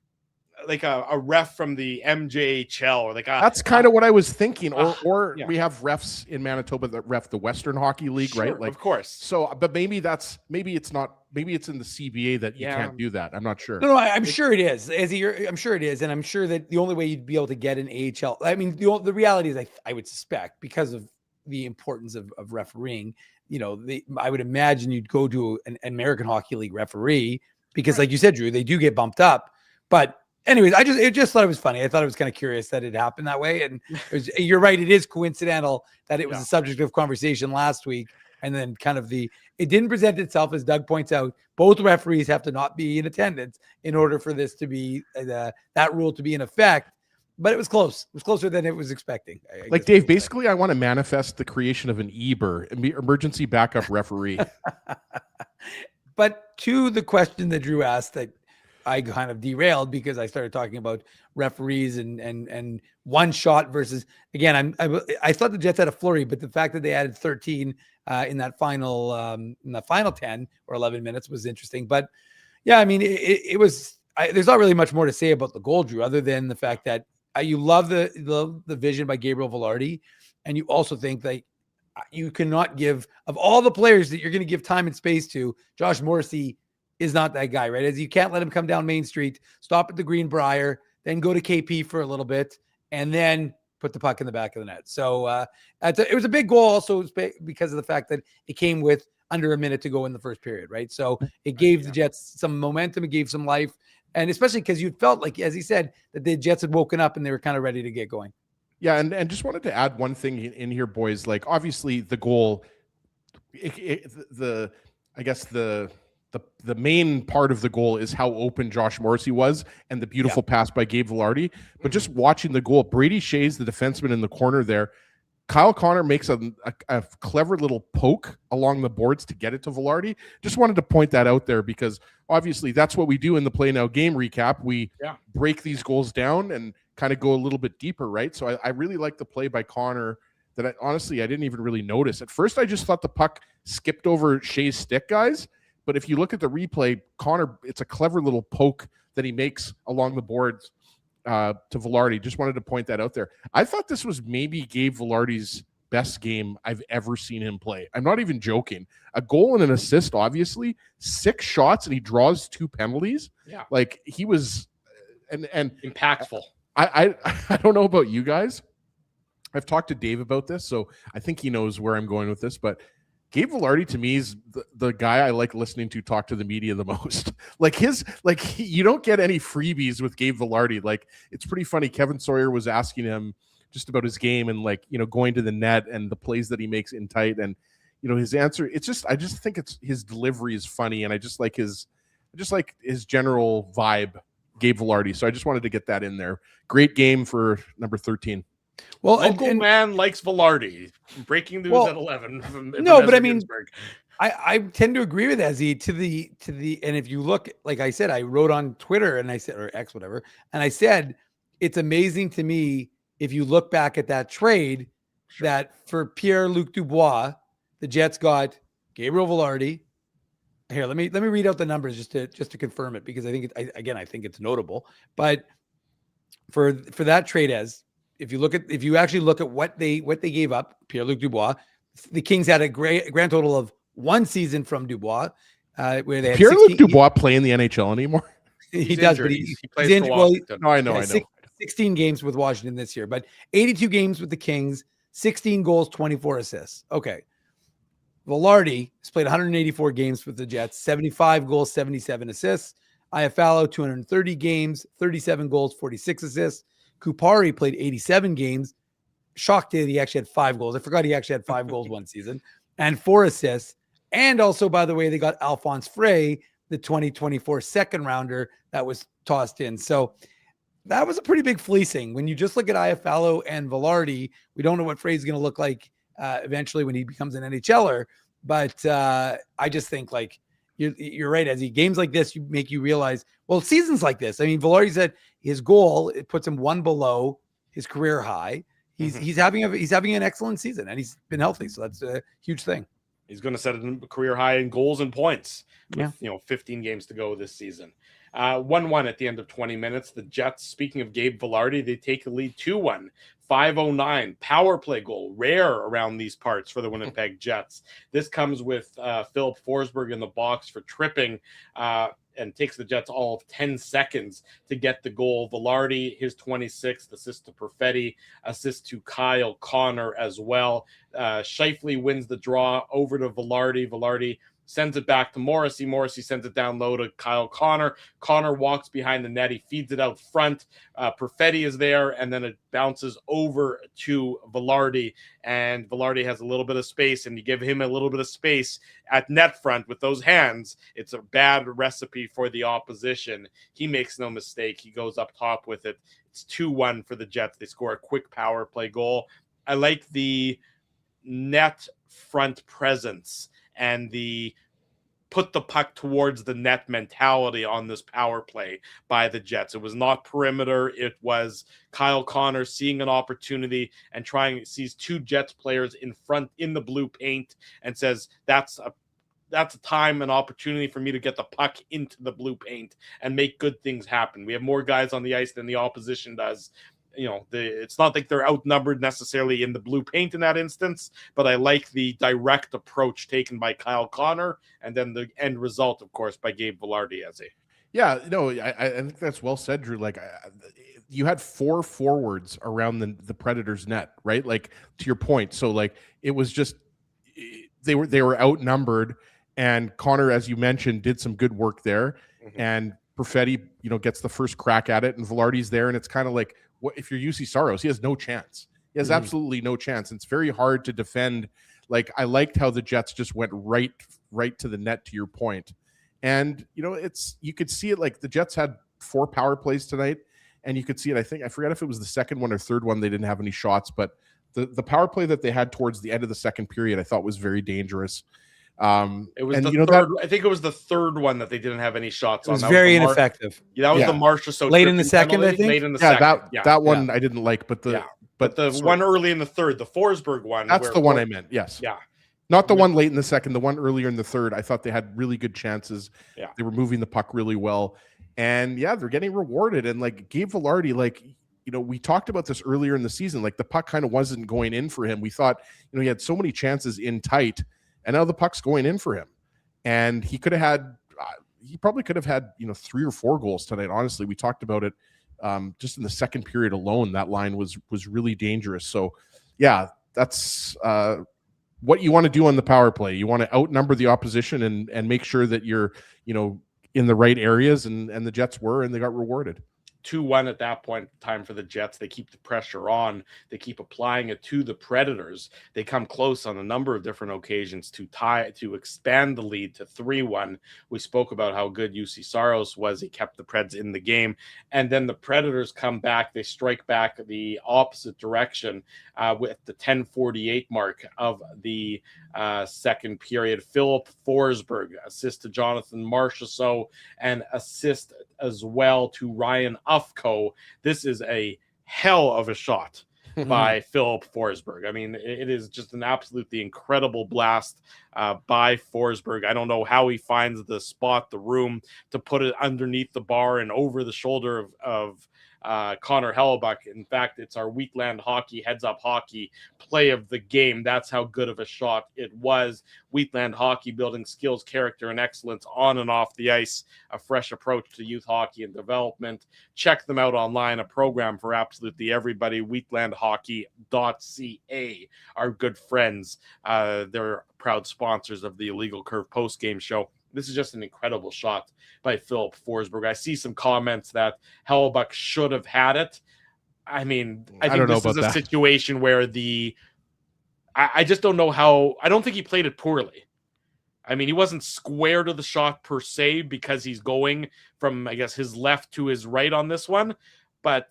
a ref from the MJHL or that's kind of what I was thinking. Or we have refs in Manitoba that ref the Western Hockey League, sure, right? Like, of course. So, but maybe it's in the CBA that you can't do that. I'm not sure. No, I'm sure it is. I'm sure it is, and I'm sure that the only way you'd be able to get an AHL. I mean, the reality is, I would suspect, because of the importance of refereeing, I would imagine you'd go to an American Hockey League referee, because like you said, Drew, they do get bumped up. But anyways, I just thought it was funny. I thought it was kind of curious that it happened that way. And you're right. It is coincidental that it was a subject of conversation last week. And then it didn't present itself, as Doug points out. Both referees have to not be in attendance in order for this to be that rule to be in effect. But it was close. It was closer than it was expecting. Like, Dave, basically, I want to manifest the creation of an EBER, emergency backup referee. But to the question that Drew asked, that I kind of derailed because I started talking about referees and one shot versus, again, I thought the Jets had a flurry, but the fact that they added 13 in that final 10 or 11 minutes was interesting. But yeah, I mean, it was. There's not really much more to say about the goal, Drew, other than the fact that you love the vision by Gabriel Velarde, and you also think that you cannot give, of all the players that you're going to give time and space to, Josh Morrissey is not that guy, right? As you can't let him come down Main Street, stop at the Greenbrier, then go to KP for a little bit, and then put the puck in the back of the net. So it was a big goal also because of the fact that it came with under a minute to go in the first period, right? So it gave the Jets some momentum, it gave some life, and especially because you felt like, as he said, that the Jets had woken up and they were kind of ready to get going. Yeah, and just wanted to add one thing in here, boys. Like, obviously the goal, I guess the main part of the goal is how open Josh Morrissey was and the beautiful pass by Gabe Velarde. But just watching the goal, Brady Shea's the defenseman in the corner there. Kyle Connor makes a clever little poke along the boards to get it to Velarde. Just wanted to point that out there because obviously that's what we do in the Play Now game recap. We break these goals down and kind of go a little bit deeper, right? So I really like the play by Connor that honestly I didn't even really notice. At first I just thought the puck skipped over Shea's stick, guys. But if you look at the replay, Connor, it's a clever little poke that he makes along the boards to Velarde. Just wanted to point that out there. I thought this was maybe Gabe Velarde's best game I've ever seen him play. I'm not even joking. A goal and an assist, obviously, 6 shots, and he draws 2 penalties. Yeah. Like, he was and impactful. I don't know about you guys. I've talked to Dave about this, so I think he knows where I'm going with this, but Gabe Vilardi to me is the guy I like listening to talk to the media the most. You don't get any freebies with Gabe Vilardi. Like, it's pretty funny. Kevin Sawyer was asking him just about his game and going to the net and the plays that he makes in tight, and his answer. I just think his delivery is funny, and I just like his general vibe, Gabe Vilardi. So I just wanted to get that in there. Great game for number 13. Well, local man likes Vilardi. Breaking news at 11. But I mean, I tend to agree with Ezzy to the and if you look, like I said, I wrote on Twitter and I said, or X, whatever, and I said it's amazing to me if you look back at that trade that for Pierre-Luc Dubois, the Jets got Gabriel Vilardi. Here, let me read out the numbers just to confirm it, because I think I think it's notable. But for that trade, if you actually look at what they gave up, Pierre-Luc Dubois, the Kings had a grand total of 1 season from Dubois, where they had Pierre-Luc Dubois play in the NHL anymore. He does, but he plays for Washington. I know. 16 games with Washington this year, but 82 games with the Kings, 16 goals, 24 assists. Okay. Vilardi has played 184 games with the Jets, 75 goals, 77 assists. Iafallo, 230 games, 37 goals, 46 assists. Kupari played 87 games. Shocked that he actually had 5 goals. I forgot he actually had 5 goals one season and 4 assists. And also, by the way, they got Alphonse Frey, the 2024 second rounder that was tossed in. So that was a pretty big fleecing. When you just look at Iafallo and Vilardi, we don't know what Frey's going to look like eventually when he becomes an NHLer. But I just think you're right, Ezzy. Games like this make you realize, well, seasons like this. I mean, Vilardi said his goal, it puts him 1 below his career high. He's having an excellent season, and he's been healthy, so that's a huge thing. He's going to set a career high in goals and points. With, 15 games to go this season. 1-1 at the end of 20 minutes. The Jets, speaking of Gabe Vilardi, they take the lead 2-1. 5:09 power play goal, rare around these parts for the Winnipeg Jets. This comes with Philip Forsberg in the box for tripping, and takes the Jets all of 10 seconds to get the goal. Vilardi, his 26th assist to Perfetti, assist to Kyle Connor as well. Scheifele wins the draw over to Vilardi. Vilardi sends it back to Morrissey. Morrissey sends it down low to Kyle Connor. Connor walks behind the net. He feeds it out front. Perfetti is there, and then it bounces over to Vilardi. And Vilardi has a little bit of space, and you give him a little bit of space at net front with those hands. It's a bad recipe for the opposition. He makes no mistake. He goes up top with it. It's 2-1 for the Jets. They score a quick power play goal. I like the net front presence and the put the puck towards the net mentality on this power play by the Jets. It was not perimeter. It was Kyle Connor seeing an opportunity and sees 2 Jets players in front in the blue paint and says, that's a time and opportunity for me to get the puck into the blue paint and make good things happen. We have more guys on the ice than the opposition does. It's not like they're outnumbered necessarily in the blue paint in that instance, but I like the direct approach taken by Kyle Connor, and then the end result, of course, by Gabe Vilardi. Yeah, no, I think that's well said, Drew. You had 4 forwards around the Predators' net, right? Like, to your point. So, it was just they were outnumbered, and Connor, as you mentioned, did some good work there, and Perfetti, gets the first crack at it, and Vilardi's there, and it's kind of like, if you're UC Saros, he has no chance. He has absolutely no chance. It's very hard to defend. I liked how the Jets just went right to the net, to your point. And, you could see it. The Jets had 4 power plays tonight, and you could see it. I forget if it was the second one or third one. They didn't have any shots, but the power play that they had towards the end of the second period, I thought was very dangerous. It was the third. I think it was the third one that they didn't have any shots on. It was very ineffective. That was the Marcia. Late in the second, penalty. I think. Late in the second. That one I didn't like, but the one early in the third, the Forsberg one. That's the one I meant. Yes. Yeah. Not the one late in the second. The one earlier in the third. I thought they had really good chances. Yeah. They were moving the puck really well, and they're getting rewarded. And Gabe Vilardi, we talked about this earlier in the season. The puck kind of wasn't going in for him. We thought, he had so many chances in tight, and now the puck's going in for him. And he probably could have had 3 or 4 goals tonight. Honestly, we talked about it just in the second period alone. That line was really dangerous. So, yeah, that's what you want to do on the power play. You want to outnumber the opposition and make sure that you're, in the right areas, and the Jets were, and they got rewarded. 2-1 at that point in time for the Jets. They keep the pressure on. They keep applying it to the Predators. They come close on a number of different occasions to expand the lead to 3-1. We spoke about how good UC Saros was. He kept the Preds in the game. And then the Predators come back. They strike back the opposite direction with the 10:48 mark of the second period. Philip Forsberg assist to Jonathan Marchessault and assist as well to Ryan Ufko. This is a hell of a shot by Philip Forsberg. I mean, it is just an absolutely incredible blast by Forsberg. I don't know how he finds the spot, the room to put it underneath the bar and over the shoulder of Connor Hellebuck. In fact, it's our Wheatland Hockey Heads Up Hockey play of the game. That's how good of a shot it was. Wheatland Hockey, building skills, character, and excellence on and off the ice. A fresh approach to youth hockey and development. Check them out online. A program for absolutely everybody. Wheatlandhockey.ca. Our good friends. They're proud sponsors of the Illegal Curve post-game show. This is just an incredible shot by Philip Forsberg. I see some comments that Hellebuck should have had it. I mean, I think this is a situation where I just don't know how. I don't think he played it poorly. I mean, he wasn't square to the shot per se because he's going from, I guess, his left to his right on this one. But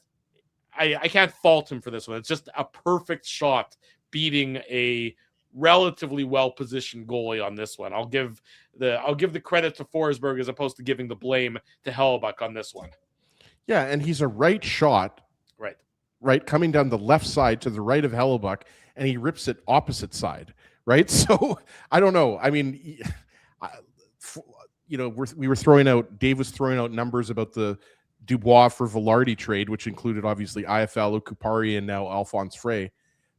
I can't fault him for this one. It's just a perfect shot beating a relatively well-positioned goalie on this one. I'll give the credit to Forsberg as opposed to giving the blame to Hellebuck on this one. Yeah, and he's a right shot. Right, coming down the left side to the right of Hellebuck, and he rips it opposite side, right? So, I don't know. I mean, we were throwing out, Dave was throwing out numbers about the Dubois for Velarde trade, which included obviously IFL, Kupari, and now Alphonse Frey.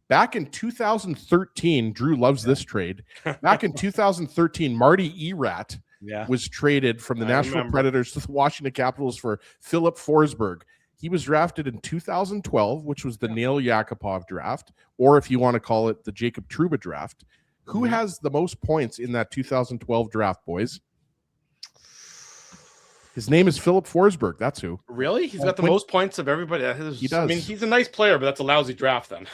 Back in 2013, Drew loves this trade. Back in 2013, Marty Erat was traded from the Nashville Predators to the Washington Capitals for Philip Forsberg. He was drafted in 2012, which was the Nail Yakupov draft, or if you want to call it the Jacob Trouba draft. Who has the most points in that 2012 draft, boys? His name is Philip Forsberg. That's who. Really? He's got the most points of everybody. He does. I mean, he's a nice player, but that's a lousy draft then.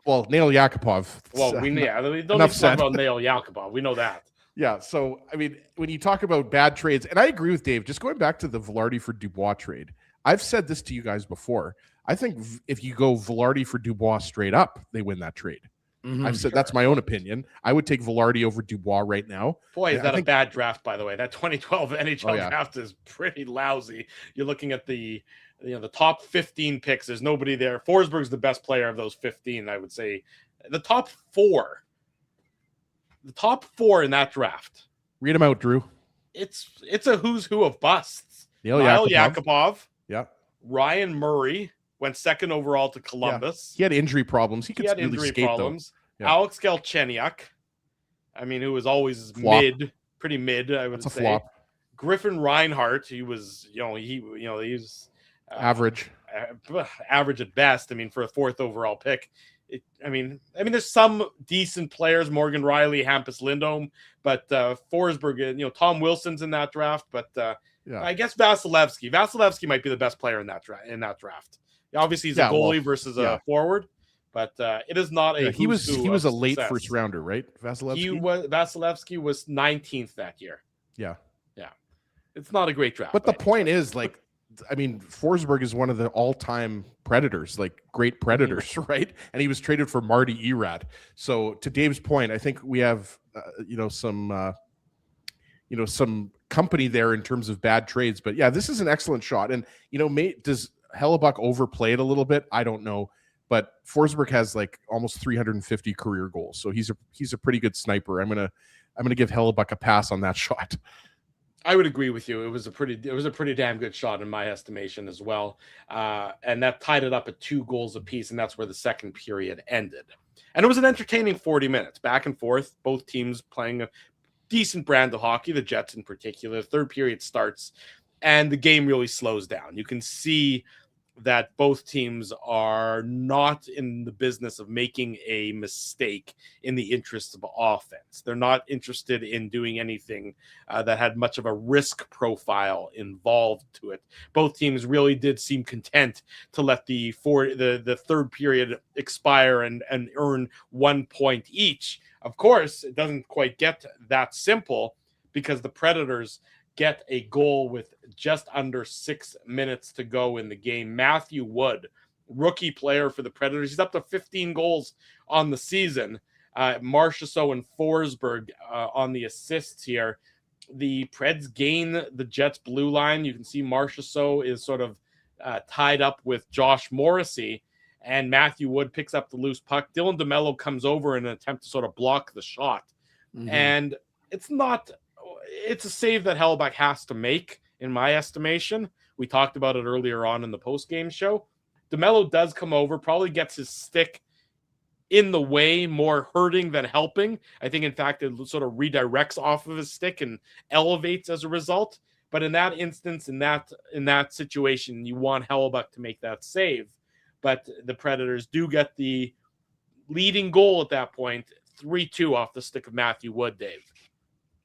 Well, Nail Yakupov. Well, we don't need to talk about Nail Yakupov. We know that. Yeah, so, I mean, when you talk about bad trades, and I agree with Dave, just going back to the Velarde for Dubois trade, I've said this to you guys before. I think if you go Velarde for Dubois straight up, they win that trade. I've said that's my own opinion. I would take Velarde over Dubois right now. Boy, is that a bad draft, by the way. That 2012 NHL draft is pretty lousy. You're looking at the top 15 picks. There's nobody there. Forsberg's the best player of those 15, I would say. The top four in that draft. Read them out, Drew. It's a who's who of busts. Nail Yakupov. Yeah. Ryan Murray went second overall to Columbus. Yeah. He had injury problems. He had really skate problems. Yeah. Alex Galchenyuk, I mean, who was always pretty mid. I would say. Flop. Griffin Reinhart, he was, he was average at best. I mean, for a fourth overall pick. I mean, there's some decent players, Morgan Riley, Hampus Lindholm, but Forsberg, Tom Wilson's in that draft, but I guess Vasilevsky might be the best player in that draft. Obviously, he's a goalie versus a forward, but it is not a. He was a late success. First rounder, right? Vasilevsky was 19th that year. Yeah. It's not a great draft. But the point is, Forsberg is one of the all-time Predators, great Predators, right? And he was traded for Marty Erat. So to Dave's point, I think we have, some company there in terms of bad trades. But yeah, this is an excellent shot. And does Hellebuck overplay it a little bit? I don't know. But Forsberg has almost 350 career goals, so he's a pretty good sniper. I'm gonna give Hellebuck a pass on that shot. I would agree with you. It was a pretty damn good shot in my estimation as well. And that tied it up at 2 goals apiece, and that's where the second period ended. And it was an entertaining 40 minutes, back and forth, both teams playing a decent brand of hockey, the Jets in particular. Third period starts, and the game really slows down. You can see that both teams are not in the business of making a mistake in the interest of offense. They're not interested in doing anything that had much of a risk profile involved to it. Both teams really did seem content to let the third period expire and earn 1 point each. Of course, it doesn't quite get that simple because the Predators get a goal with just under 6 minutes to go in the game. Matthew Wood, rookie player for the Predators. He's up to 15 goals on the season. Marchessault and Forsberg on the assists here. The Preds gain the Jets' blue line. You can see Marchessault is sort of tied up with Josh Morrissey, and Matthew Wood picks up the loose puck. Dylan DeMello comes over in an attempt to sort of block the shot. And it's a save that Hellebuyck has to make, in my estimation. We talked about it earlier on in the post-game show. DeMello does come over, probably gets his stick in the way, more hurting than helping. I think, in fact, it sort of redirects off of his stick and elevates as a result. But in that instance, in that situation, you want Hellebuyck to make that save. But the Predators do get the leading goal at that point, 3-2 off the stick of Matthew Wood, Dave.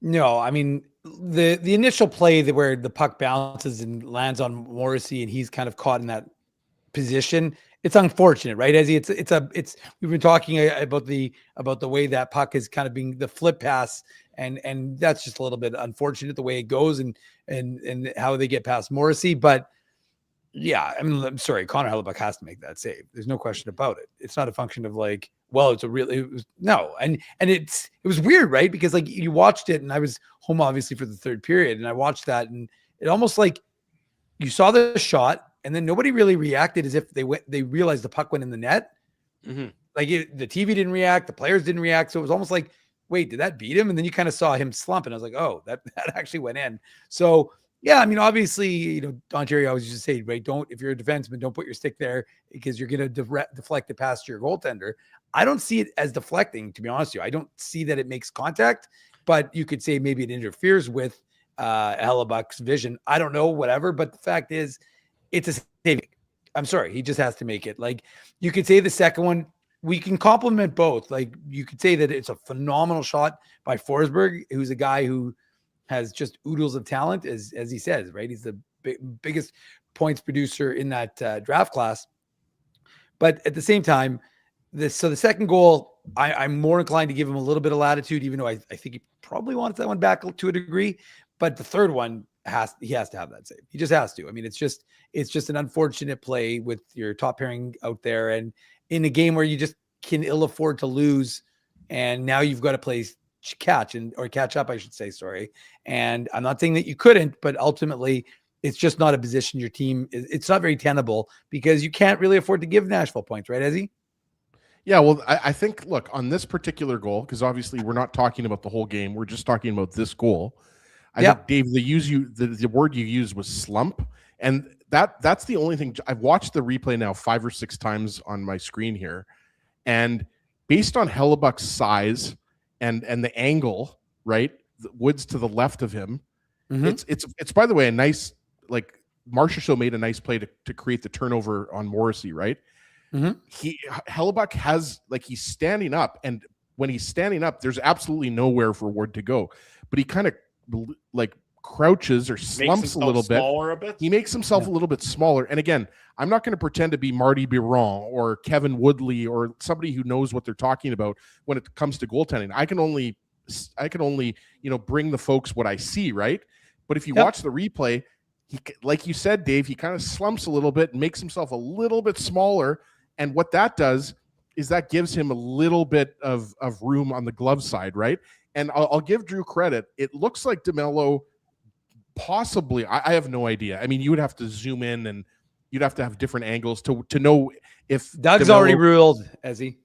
No, I mean, the initial play where the puck bounces and lands on Morrissey and he's kind of caught in that position, it's unfortunate, right? As we've been talking about the way that puck is kind of being the flip pass, and that's just a little bit unfortunate the way it goes and how they get past Morrissey. But yeah, I mean, I'm sorry, Connor Hellebuyck has to make that save. There's no question about it. It's not a function of like, well, it was weird, right? Because like you watched it, and I was home obviously for the third period, and I watched that, and it almost like you saw the shot, and then nobody really reacted as if they realized the puck went in the net. Like the TV didn't react, the players didn't react, so it was almost like, wait, did that beat him? And then you kind of saw him slump, and I was like, oh, that actually went in. So yeah, I mean, obviously, Don Cherry always used to say, right, if you're a defenseman, don't put your stick there because you're going to deflect it past your goaltender. I don't see it as deflecting, to be honest with you. I don't see that it makes contact, but you could say maybe it interferes with Hellebuyck's vision. I don't know, whatever. But the fact is, it's a saving. I'm sorry, he just has to make it. Like, you could say the second one, we can compliment both. Like, you could say that it's a phenomenal shot by Forsberg, who's a guy who has just oodles of talent, as he says, right? He's the biggest points producer in that draft class. But at the same time, the second goal, I'm more inclined to give him a little bit of latitude, even though I think he probably wants that one back to a degree. But the third one, he has to have that save. He just has to. I mean, it's just an unfortunate play with your top pairing out there, and in a game where you just can ill afford to lose, and now you've got to play catch up, I should say. Sorry. And I'm not saying that you couldn't, but ultimately it's just not a position your team it's not very tenable because you can't really afford to give Nashville points, right, Ezzy? Yeah, well, I think, look, on this particular goal, because obviously we're not talking about the whole game, we're just talking about this goal. I think, Dave, the word you used was slump, and that's the only thing. I've watched the replay now 5 or 6 times on my screen here, and based on Hellebuyck's size and the angle, right? Woods to the left of him. It's by the way, a nice, like, Marchessault made a nice play to create the turnover on Morrissey, right? Hellebuyck has, like, he's standing up, and when he's standing up, there's absolutely nowhere for Wood to go. But he kind of like crouches or slumps a little bit. He makes himself a little bit smaller. And again, I'm not going to pretend to be Marty Biron or Kevin Woodley or somebody who knows what they're talking about when it comes to goaltending. I can only bring the folks what I see, right? But if you watch the replay, he, like you said, Dave, he kind of slumps a little bit and makes himself a little bit smaller. And what that does is that gives him a little bit of room on the glove side, right? And I'll give Drew credit. It looks like DeMello possibly, I have no idea. I mean, you would have to zoom in and you'd have to have different angles to know if Doug's already ruled, Ezzy.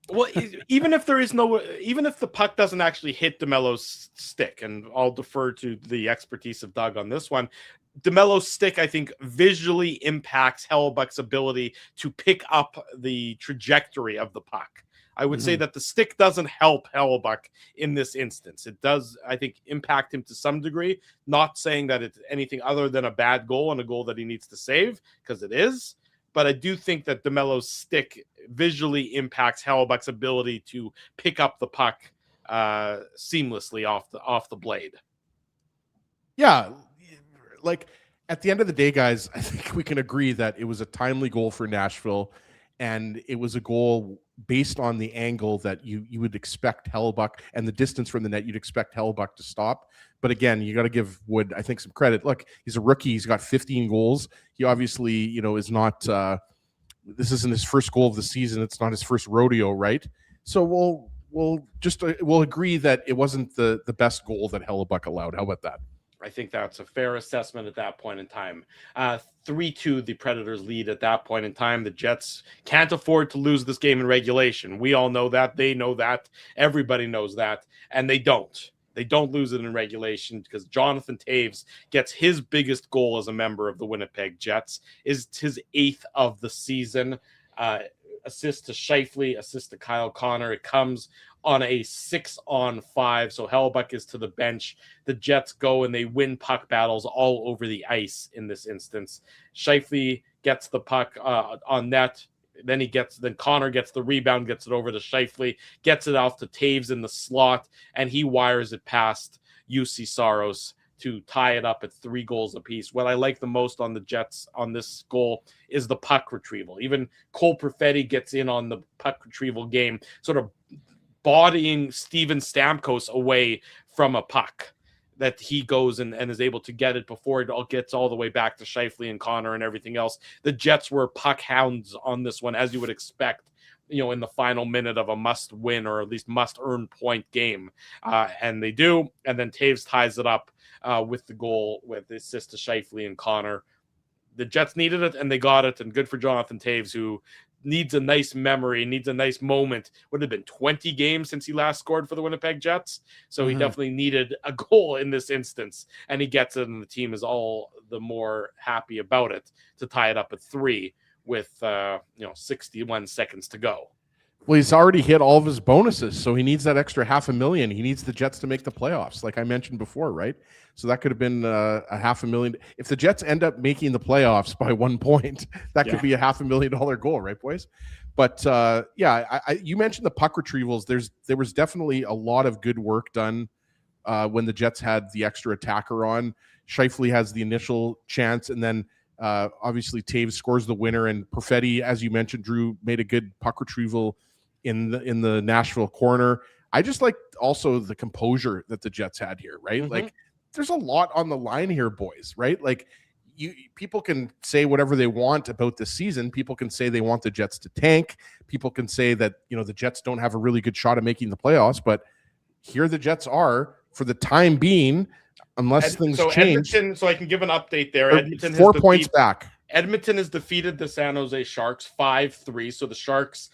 Well, even if the puck doesn't actually hit DeMello's stick, and I'll defer to the expertise of Doug on this one, DeMello's stick, I think, visually impacts Hellebuyck's ability to pick up the trajectory of the puck. I would say that the stick doesn't help Hellebuck in this instance. It does, I think, impact him to some degree. Not saying that it's anything other than a bad goal and a goal that he needs to save, because it is. But I do think that DeMelo's stick visually impacts Hellebuck's ability to pick up the puck seamlessly off the blade. Yeah, like at the end of the day, guys, I think we can agree that it was a timely goal for Nashville, and it was a goal based on the angle that you would expect Hellebuck and the distance from the net you'd expect Hellebuck to stop. But again, you got to give Wood, I think, some credit. Look, he's a rookie. He's got 15 goals. He obviously, is not. This isn't his first goal of the season. It's not his first rodeo, right? So we'll agree that it wasn't the best goal that Hellebuck allowed. How about that? I think that's a fair assessment at that point in time. 3-2, the Predators lead at that point in time. The Jets can't afford to lose this game in regulation. We all know that. They know that. Everybody knows that. And they don't. They don't lose it in regulation because Jonathan Toews gets his biggest goal as a member of the Winnipeg Jets. Is his 8th of the season. Assist to Scheifele, assist to Kyle Connor. It comes on a 6-on-5, so Hellebuck is to the bench. The Jets go and they win puck battles all over the ice in this instance. Scheifele gets the puck on net. Then Connor gets the rebound, gets it over to Scheifele, gets it off to Toews in the slot, and he wires it past UC Saros to tie it up at 3 goals apiece. What I like the most on the Jets on this goal is the puck retrieval. Even Cole Perfetti gets in on the puck retrieval game, sort of bodying Steven Stamkos away from a puck that he goes and is able to get it before it all gets all the way back to Scheifele and Connor and everything else. The Jets were puck hounds on this one, as you would expect, in the final minute of a must-win or at least must-earn point game. And they do, and then Toews ties it up with the goal, with the assist to Scheifele and Connor. The Jets needed it, and they got it, and good for Jonathan Toews, who needs a nice memory, needs a nice moment. Would have been 20 games since he last scored for the Winnipeg Jets, so he definitely needed a goal in this instance, and he gets it, and the team is all the more happy about it to tie it up at 3 with 61 seconds to go. Well, he's already hit all of his bonuses, so he needs that extra $500,000. He needs the Jets to make the playoffs, like I mentioned before, right? So that could have been a $500,000. If the Jets end up making the playoffs by 1 point, that could be a $500,000 goal, right, boys? But you mentioned the puck retrievals. There was definitely a lot of good work done when the Jets had the extra attacker on. Scheifele has the initial chance, and then obviously Toews scores the winner, and Perfetti, as you mentioned, Drew, made a good puck retrieval in the Nashville corner. I just like also the composure that the Jets had here, right? Like there's a lot on the line here, boys, right? Like people can say whatever they want about this season. People can say they want the Jets to tank. People can say that, the Jets don't have a really good shot at making the playoffs, but here the Jets are for the time being, unless things change. Edmonton, so I can give an update there. Edmonton 4 points back. Edmonton has defeated the San Jose Sharks 5-3. So the Sharks,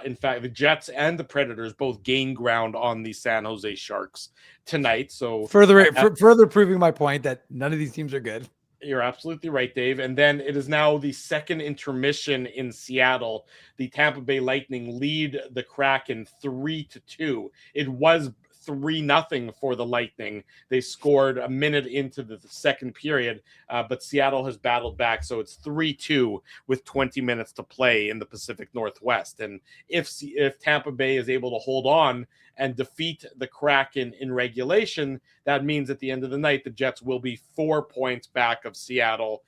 in fact, the Jets and the Predators both gain ground on the San Jose Sharks tonight. So further proving my point that none of these teams are good. You're absolutely right, Dave. And then it is now the second intermission in Seattle. The Tampa Bay Lightning lead the Kraken 3-2. It was 3-0 for the Lightning. They scored a minute into the second period, but Seattle has battled back, so it's 3-2 with 20 minutes to play in the Pacific Northwest. And if Tampa Bay is able to hold on and defeat the Kraken in regulation, that means at the end of the night, the Jets will be 4 points back of Seattle.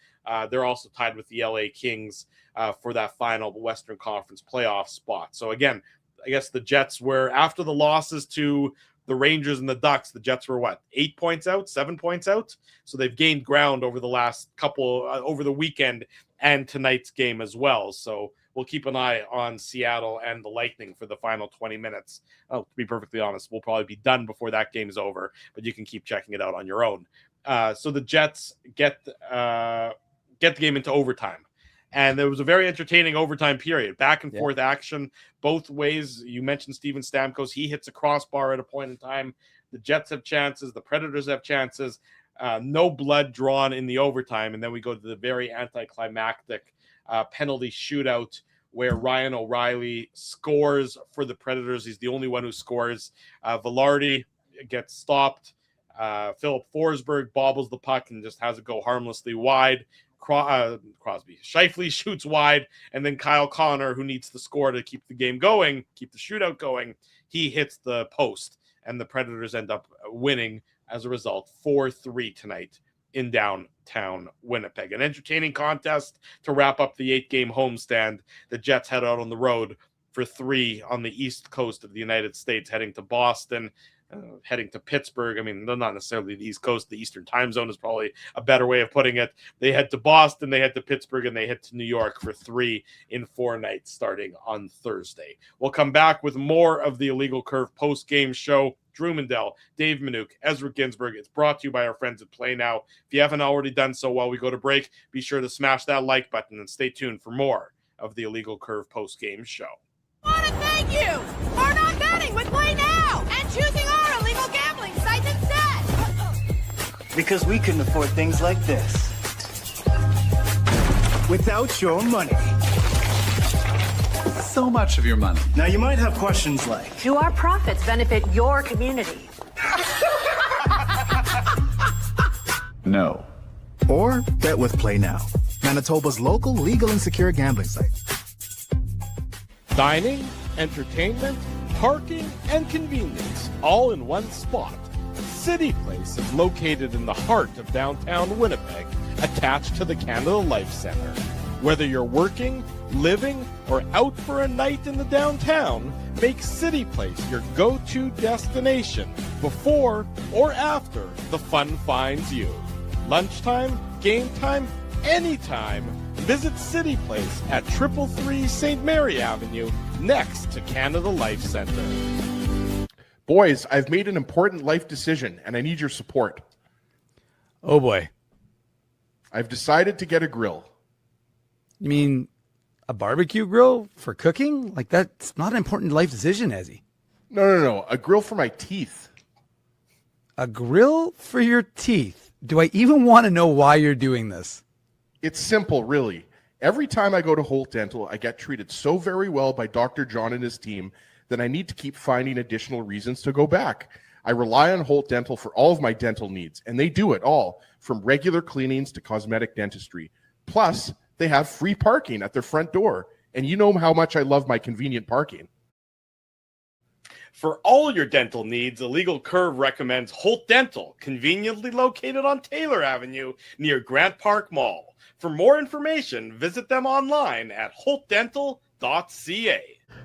They're also tied with the LA Kings for that final Western Conference playoff spot. So again, I guess the Jets were, after the losses to the Rangers and the Ducks, the Jets were 8 points out, 7 points out. So they've gained ground over the last couple, over the weekend and tonight's game as well. So we'll keep an eye on Seattle and the Lightning for the final 20 minutes. To be perfectly honest, we'll probably be done before that game is over, but you can keep checking it out on your own. So the Jets get the game into overtime. And there was a very entertaining overtime period, back and forth action both ways. You mentioned Steven Stamkos. He hits a crossbar at a point in time. The Jets have chances. The Predators have chances. No blood drawn in the overtime. And then we go to the very anticlimactic penalty shootout where Ryan O'Reilly scores for the Predators. He's the only one who scores. Velarde gets stopped. Philip Forsberg bobbles the puck and just has it go harmlessly wide. Crosby. Scheifele shoots wide, and then Kyle Connor, who needs to score to keep the game going, keep the shootout going, he hits the post, and the Predators end up winning as a result 4-3 tonight in downtown Winnipeg. An entertaining contest to wrap up the 8-game homestand. The Jets head out on the road for 3 on the east coast of the United States, heading to Boston, heading to Pittsburgh. I mean, they're not necessarily the East Coast. The Eastern time zone is probably a better way of putting it. They head to Boston, they head to Pittsburgh, and they head to New York for 3 in 4 nights starting on Thursday. We'll come back with more of the Illegal Curve post-game show. Drew Mandel, Dave Minuk, Ezra Ginsburg. It's brought to you by our friends at Play Now. If you haven't already done so while we go to break, be sure to smash that like button and stay tuned for more of the Illegal Curve post-game show. I want to thank you for not betting with Play Now and choosing our illegal gambling site instead. Because we couldn't afford things like this without your money. So much of your money. Now you might have questions like, Do our profits benefit your community? No. or bet with Play Now, Manitoba's local legal and secure gambling site. Dining, entertainment, parking, and convenience, all in one spot. City Place is located in the heart of downtown Winnipeg, attached to the Canada Life Centre. Whether you're working, living, or out for a night in the downtown, make City Place your go-to destination before or after the fun finds you. Lunchtime, game time, anytime. Visit City Place at 333 St. Mary Avenue, next to Canada Life Centre. Boys, I've made an important life decision, and I need your support. Oh, boy. I've decided to get a grill. You mean a barbecue grill for cooking? Like, that's not an important life decision, Ezzy. No. A grill for my teeth. A grill for your teeth? Do I even want to know why you're doing this? It's simple, really. Every time I go to Holt Dental, I get treated so very well by Dr. John and his team that I need to keep finding additional reasons to go back. I rely on Holt Dental for all of my dental needs, and they do it all, from regular cleanings to cosmetic dentistry. Plus, they have free parking at their front door, and you know how much I love my convenient parking. For all your dental needs, Illegal Curve recommends Holt Dental, conveniently located on Taylor Avenue near Grant Park Mall. For more information, visit them online at holtdental.ca.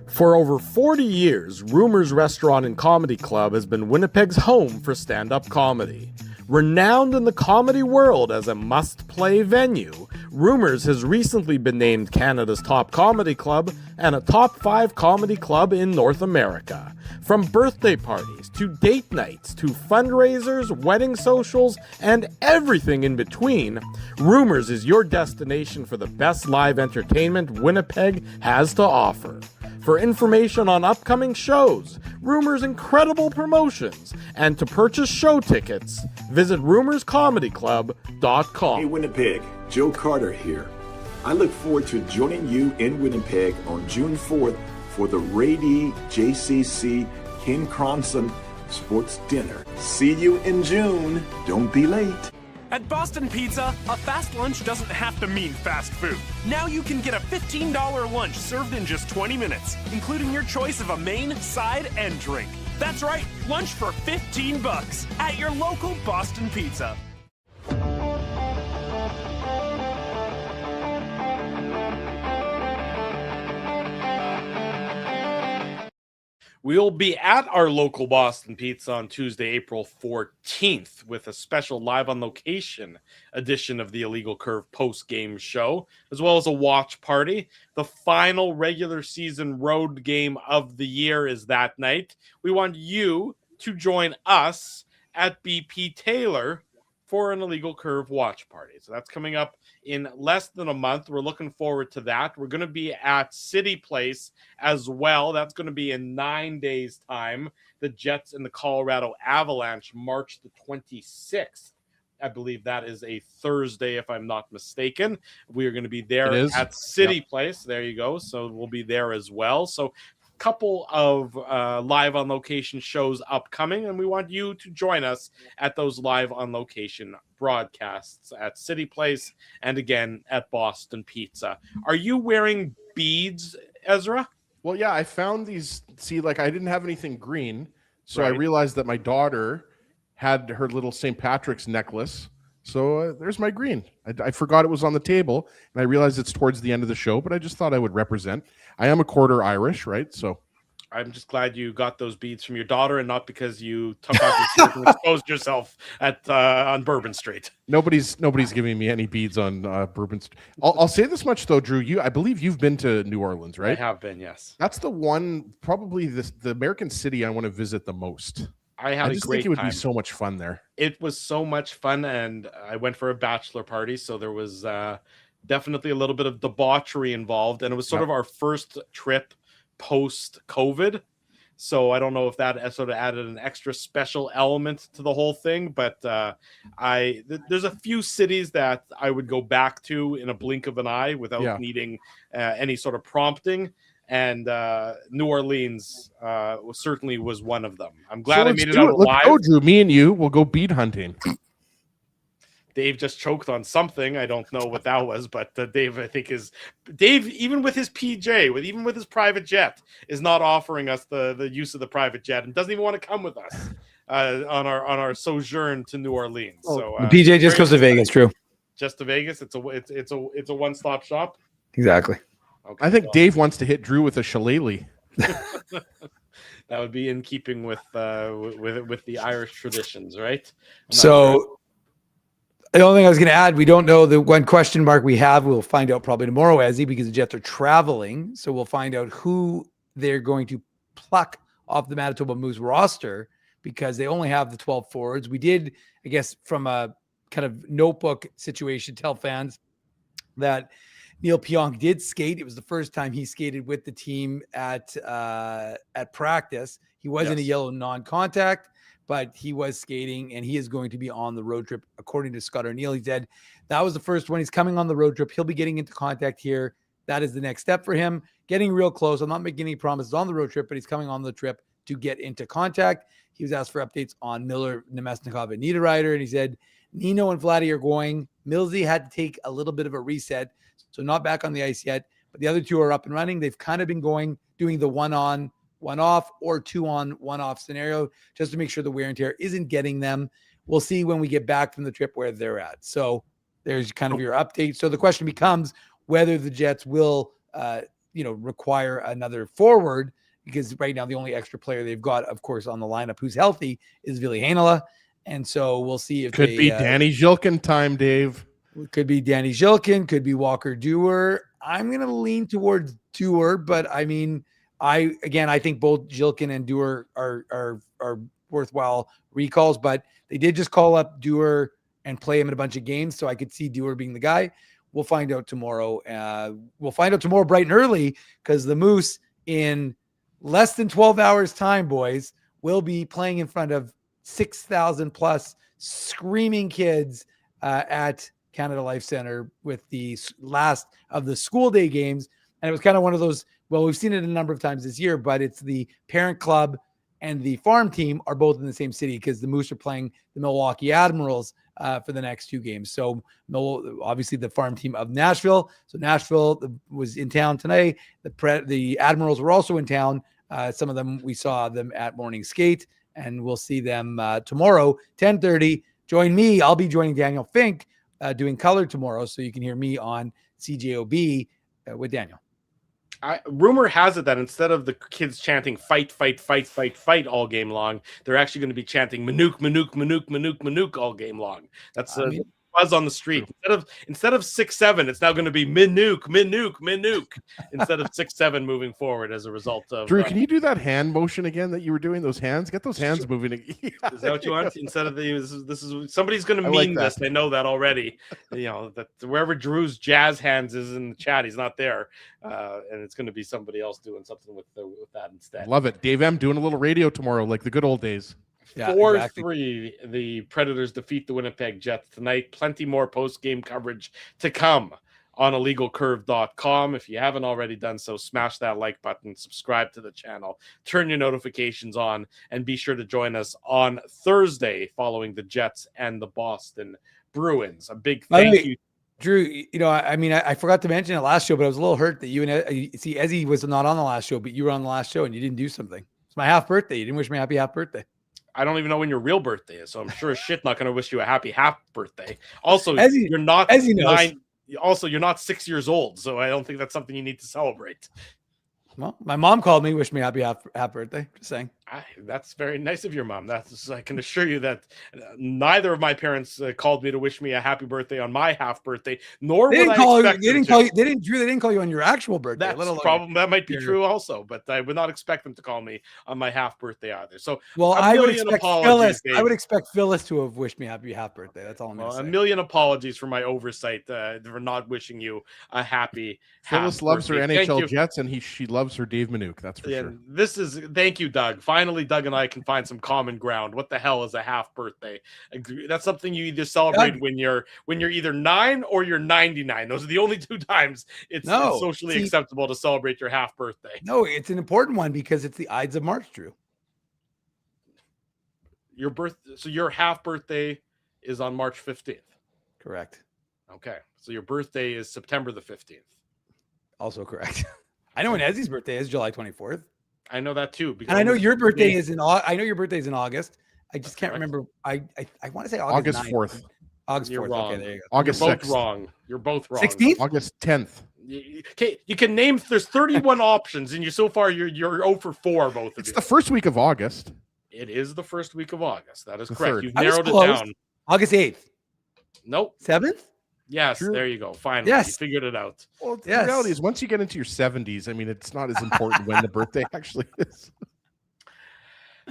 For over 40 years, Rumors Restaurant and Comedy Club has been Winnipeg's home for stand-up comedy. Renowned in the comedy world as a must-play venue, Rumors has recently been named Canada's top comedy club and a top 5 comedy club in North America. From birthday parties to date nights to fundraisers, wedding socials, and everything in between, Rumors is your destination for the best live entertainment Winnipeg has to offer. For information on upcoming shows, Rumors' incredible promotions, and to purchase show tickets, visit rumorscomedyclub.com. Hey Winnipeg, Joe Carter here. I look forward to joining you in Winnipeg on June 4th for the Ray D JCC Ken Cronson Sports Dinner. See you in June. Don't be late. At Boston Pizza, a fast lunch doesn't have to mean fast food. Now you can get a $15 lunch served in just 20 minutes, including your choice of a main, side, and drink. That's right, lunch for $15 at your local Boston Pizza. We'll be at our local Boston Pizza on Tuesday, April 14th with a special live on location edition of the Illegal Curve post-game show, as well as a watch party. The final regular season road game of the year is that night. We want you to join us at BP Taylor for an Illegal Curve watch party. So that's coming up in less than a month. We're looking forward to that. We're going to be at City Place as well. That's going to be in 9 days' time. The Jets and the Colorado Avalanche, March the 26th, I believe that is a Thursday, if I'm not mistaken. We are going to be there It is. at City Place. There you go. So we'll be there as well. So couple of live on location shows upcoming, and we want you to join us at those live on location broadcasts at City Place and again at Boston Pizza. Are you wearing beads, Ezra? Well, yeah, I found these. See, like I didn't have anything green, so I Right. realized that my daughter had her little St. Patrick's necklace. So there's my green. I forgot it was on the table, and I realized it's towards the end of the show, but I just thought I would represent. I am a quarter Irish, right? So I'm just glad you got those beads from your daughter and not because you took off your shirt and exposed yourself at on Bourbon Street. nobody's giving me any beads on Bourbon Street. I'll say this much though, Drew. I believe you've been to New Orleans, right? I have been, yes. That's the one, probably the American city I want to visit the most. I had I a just great think it would time. be so much fun there. It was so much fun, and I went for a bachelor party, so there was definitely a little bit of debauchery involved, and it was sort of our first trip post-COVID. So I don't know if that sort of added an extra special element to the whole thing, but there's a few cities that I would go back to in a blink of an eye without needing any sort of prompting. And New Orleans certainly was one of them. I'm glad I made it out alive. Let's go, Drew. Me and you will go bead hunting. Dave just choked on something. I don't know what that was, but Dave, I think Dave, even with his PJ, even with his private jet, is not offering us the use of the private jet and doesn't even want to come with us on our sojourn to New Orleans. So the PJ just goes to Vegas, Drew. Just to Vegas. It's a one-stop shop. Exactly. Okay, I think Dave wants to hit Drew with a shillelagh. That would be in keeping with the Irish traditions, right? So the only thing I was going to add, we don't know the one question mark we have. We'll find out probably tomorrow, Ezzy, because the Jets are traveling. So we'll find out who they're going to pluck off the Manitoba Moose roster because they only have the 12 forwards. We did, I guess, from a kind of notebook situation, tell fans that Neil Pionk did skate. It was the first time he skated with the team at practice. He was in a yellow non-contact, but he was skating, and he is going to be on the road trip, according to Scott Arnael. He said that was the first one. He's coming on the road trip. He'll be getting into contact here. That is the next step for him, getting real close. I'm not making any promises on the road trip, but he's coming on the trip to get into contact. He was asked for updates on Miller, Nemesnikov, and Niederreiter, and he said Nino and Vladdy are going. Millsy had to take a little bit of a reset, so not back on the ice yet, but the other two are up and running. They've kind of been doing the one-on, one-off or two-on, one-off scenario just to make sure the wear and tear isn't getting them. We'll see when we get back from the trip where they're at. So there's kind of your update. So the question becomes whether the Jets will, require another forward, because right now the only extra player they've got, of course, on the lineup who's healthy is Ville Heinola. And so we'll see if could be Danny Zhilkin time, Dave. Could be Danny Zhilkin, could be Walker Dewar. I'm going to lean towards Dewar, but I mean, I think both Zhilkin and Dewar are worthwhile recalls, but they did just call up Dewar and play him in a bunch of games, so I could see Dewar being the guy. We'll find out tomorrow. Bright and early, because the Moose in less than 12 hours time, boys, will be playing in front of 6,000 plus screaming kids at Canada Life Center with the last of the school day games. And it was kind of one of those, well, we've seen it a number of times this year, but it's the parent club and the farm team are both in the same city because the Moose are playing the Milwaukee Admirals for the next two games. So obviously the farm team of Nashville. So Nashville was in town tonight. The Admirals were also in town. Some of them, we saw them at morning skate, and we'll see them tomorrow, 10:30. Join me. I'll be joining Daniel Fink doing color tomorrow. So you can hear me on CJOB with Daniel. Rumor has it that instead of the kids chanting fight, fight, fight, fight, fight all game long, they're actually going to be chanting Manuk, Manuk, Manuk, Manuk, Manuk all game long. That's buzz on the street. Instead of 6-7, it's now going to be Minuk, Minuk, Minuk instead of 6-7 moving forward as a result of. Drew, can you do that hand motion again that you were doing? Those hands, get those hands moving. Is that what you want? Instead of this is somebody's going to meme this. They know that already. That wherever Drew's jazz hands is in the chat, he's not there, and it's going to be somebody else doing something with that instead. Love it, Dave M doing a little radio tomorrow, like the good old days. Yeah, 4-3, the Predators defeat the Winnipeg Jets tonight. Plenty more post-game coverage to come on illegalcurve.com. If you haven't already done so, smash that like button, subscribe to the channel, turn your notifications on, and be sure to join us on Thursday following the Jets and the Boston Bruins. A big thank you. Drew, I forgot to mention it last show, but I was a little hurt that you and Ezzy was not on the last show, but you were on the last show and you didn't do something. It's my half birthday. You didn't wish me a happy half birthday. I don't even know when your real birthday is, so I'm sure as shit not going to wish you a happy half birthday. Also, Ezzy, you're not Ezzy knows. Also, you're not 6 years old, so I don't think that's something you need to celebrate. Well, my mom called me, wished me happy half birthday. Just saying. That's very nice of your mom. I can assure you that neither of my parents called me to wish me a happy birthday on my half birthday, nor They would didn't I call you. expect They didn't them call to. you. They didn't call you on your actual birthday. That might be true also, but I would not expect them to call me on my half birthday either. So, I would expect Phyllis. Dave. I would expect Phyllis to have wished me happy half birthday. That's all I'm going to say. A million apologies for my oversight for not wishing you a happy. Phyllis loves her NHL Jets, and she loves her Dave Minuk. That's for sure. Thank you, Doug. Finally, Doug and I can find some common ground. What the hell is a half birthday? That's something you either celebrate Doug, when you're either 9 or you're 99. Those are the only two times it's socially acceptable to celebrate your half birthday. No, it's an important one because it's the Ides of March, Drew. So your half birthday is on March 15th. Correct. Okay. So your birthday is September the 15th. Also correct. I know when Ezzy's birthday is July 24th. I know that too. And I know your birthday is in August. I just can't remember. I want to say August 4th. August 4th. You're wrong. Okay, there you go. August You're both 6th. wrong. You're both wrong. 16th? August 10th. Okay, you can name. There's 31 options, and so far you're 0 for 4. Both of you. It's the first week of August. It is the first week of August. That is The correct. third. You've I was narrowed it close. down. August 8th. Nope. 7th? Yes, True. there you go. Finally, Yes. you figured it out. Well, the Yes. reality is, once you get into your 70s, I mean, it's not as important when the birthday actually is.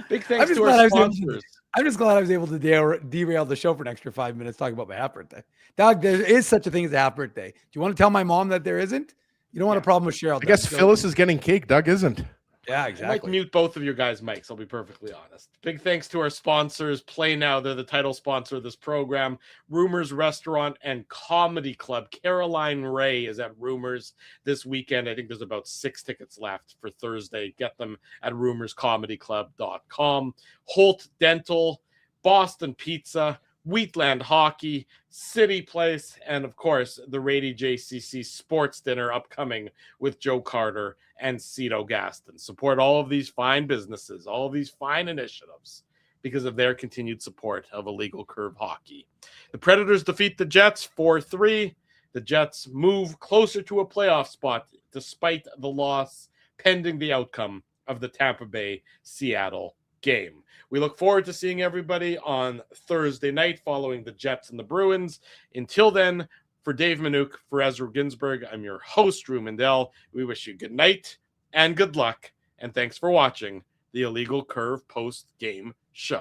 Big thanks to our sponsors. I'm just glad I was able to derail the show for an extra 5 minutes talking about my half birthday. Doug, there is such a thing as a half birthday. Do you want to tell my mom that there isn't? You don't want a problem with Cheryl. I guess Phyllis is getting cake. Doug isn't. Yeah, I might exactly. mute both of your guys' mics. I'll be perfectly honest. Big thanks to our sponsors. Play Now. They're the title sponsor of this program. Rumors Restaurant and Comedy Club. Caroline Ray is at Rumors this weekend. I think there's about 6 tickets left for Thursday. Get them at rumorscomedyclub.com. Holt Dental, Boston Pizza, Wheatland Hockey, City Place, and of course, the Rady JCC Sports Dinner upcoming with Joe Carter and Cito Gaston. Support all of these fine businesses, all of these fine initiatives, because of their continued support of Illegal Curve Hockey. The Predators defeat the Jets 4-3. The Jets move closer to a playoff spot despite the loss, pending the outcome of the Tampa Bay-Seattle game. We look forward to seeing everybody on Thursday night following the Jets and the Bruins. Until then, for Dave Minuk, for Ezra Ginsburg, I'm your host, Drew Mandel. We wish you good night and good luck, and thanks for watching the Illegal Curve post-game show.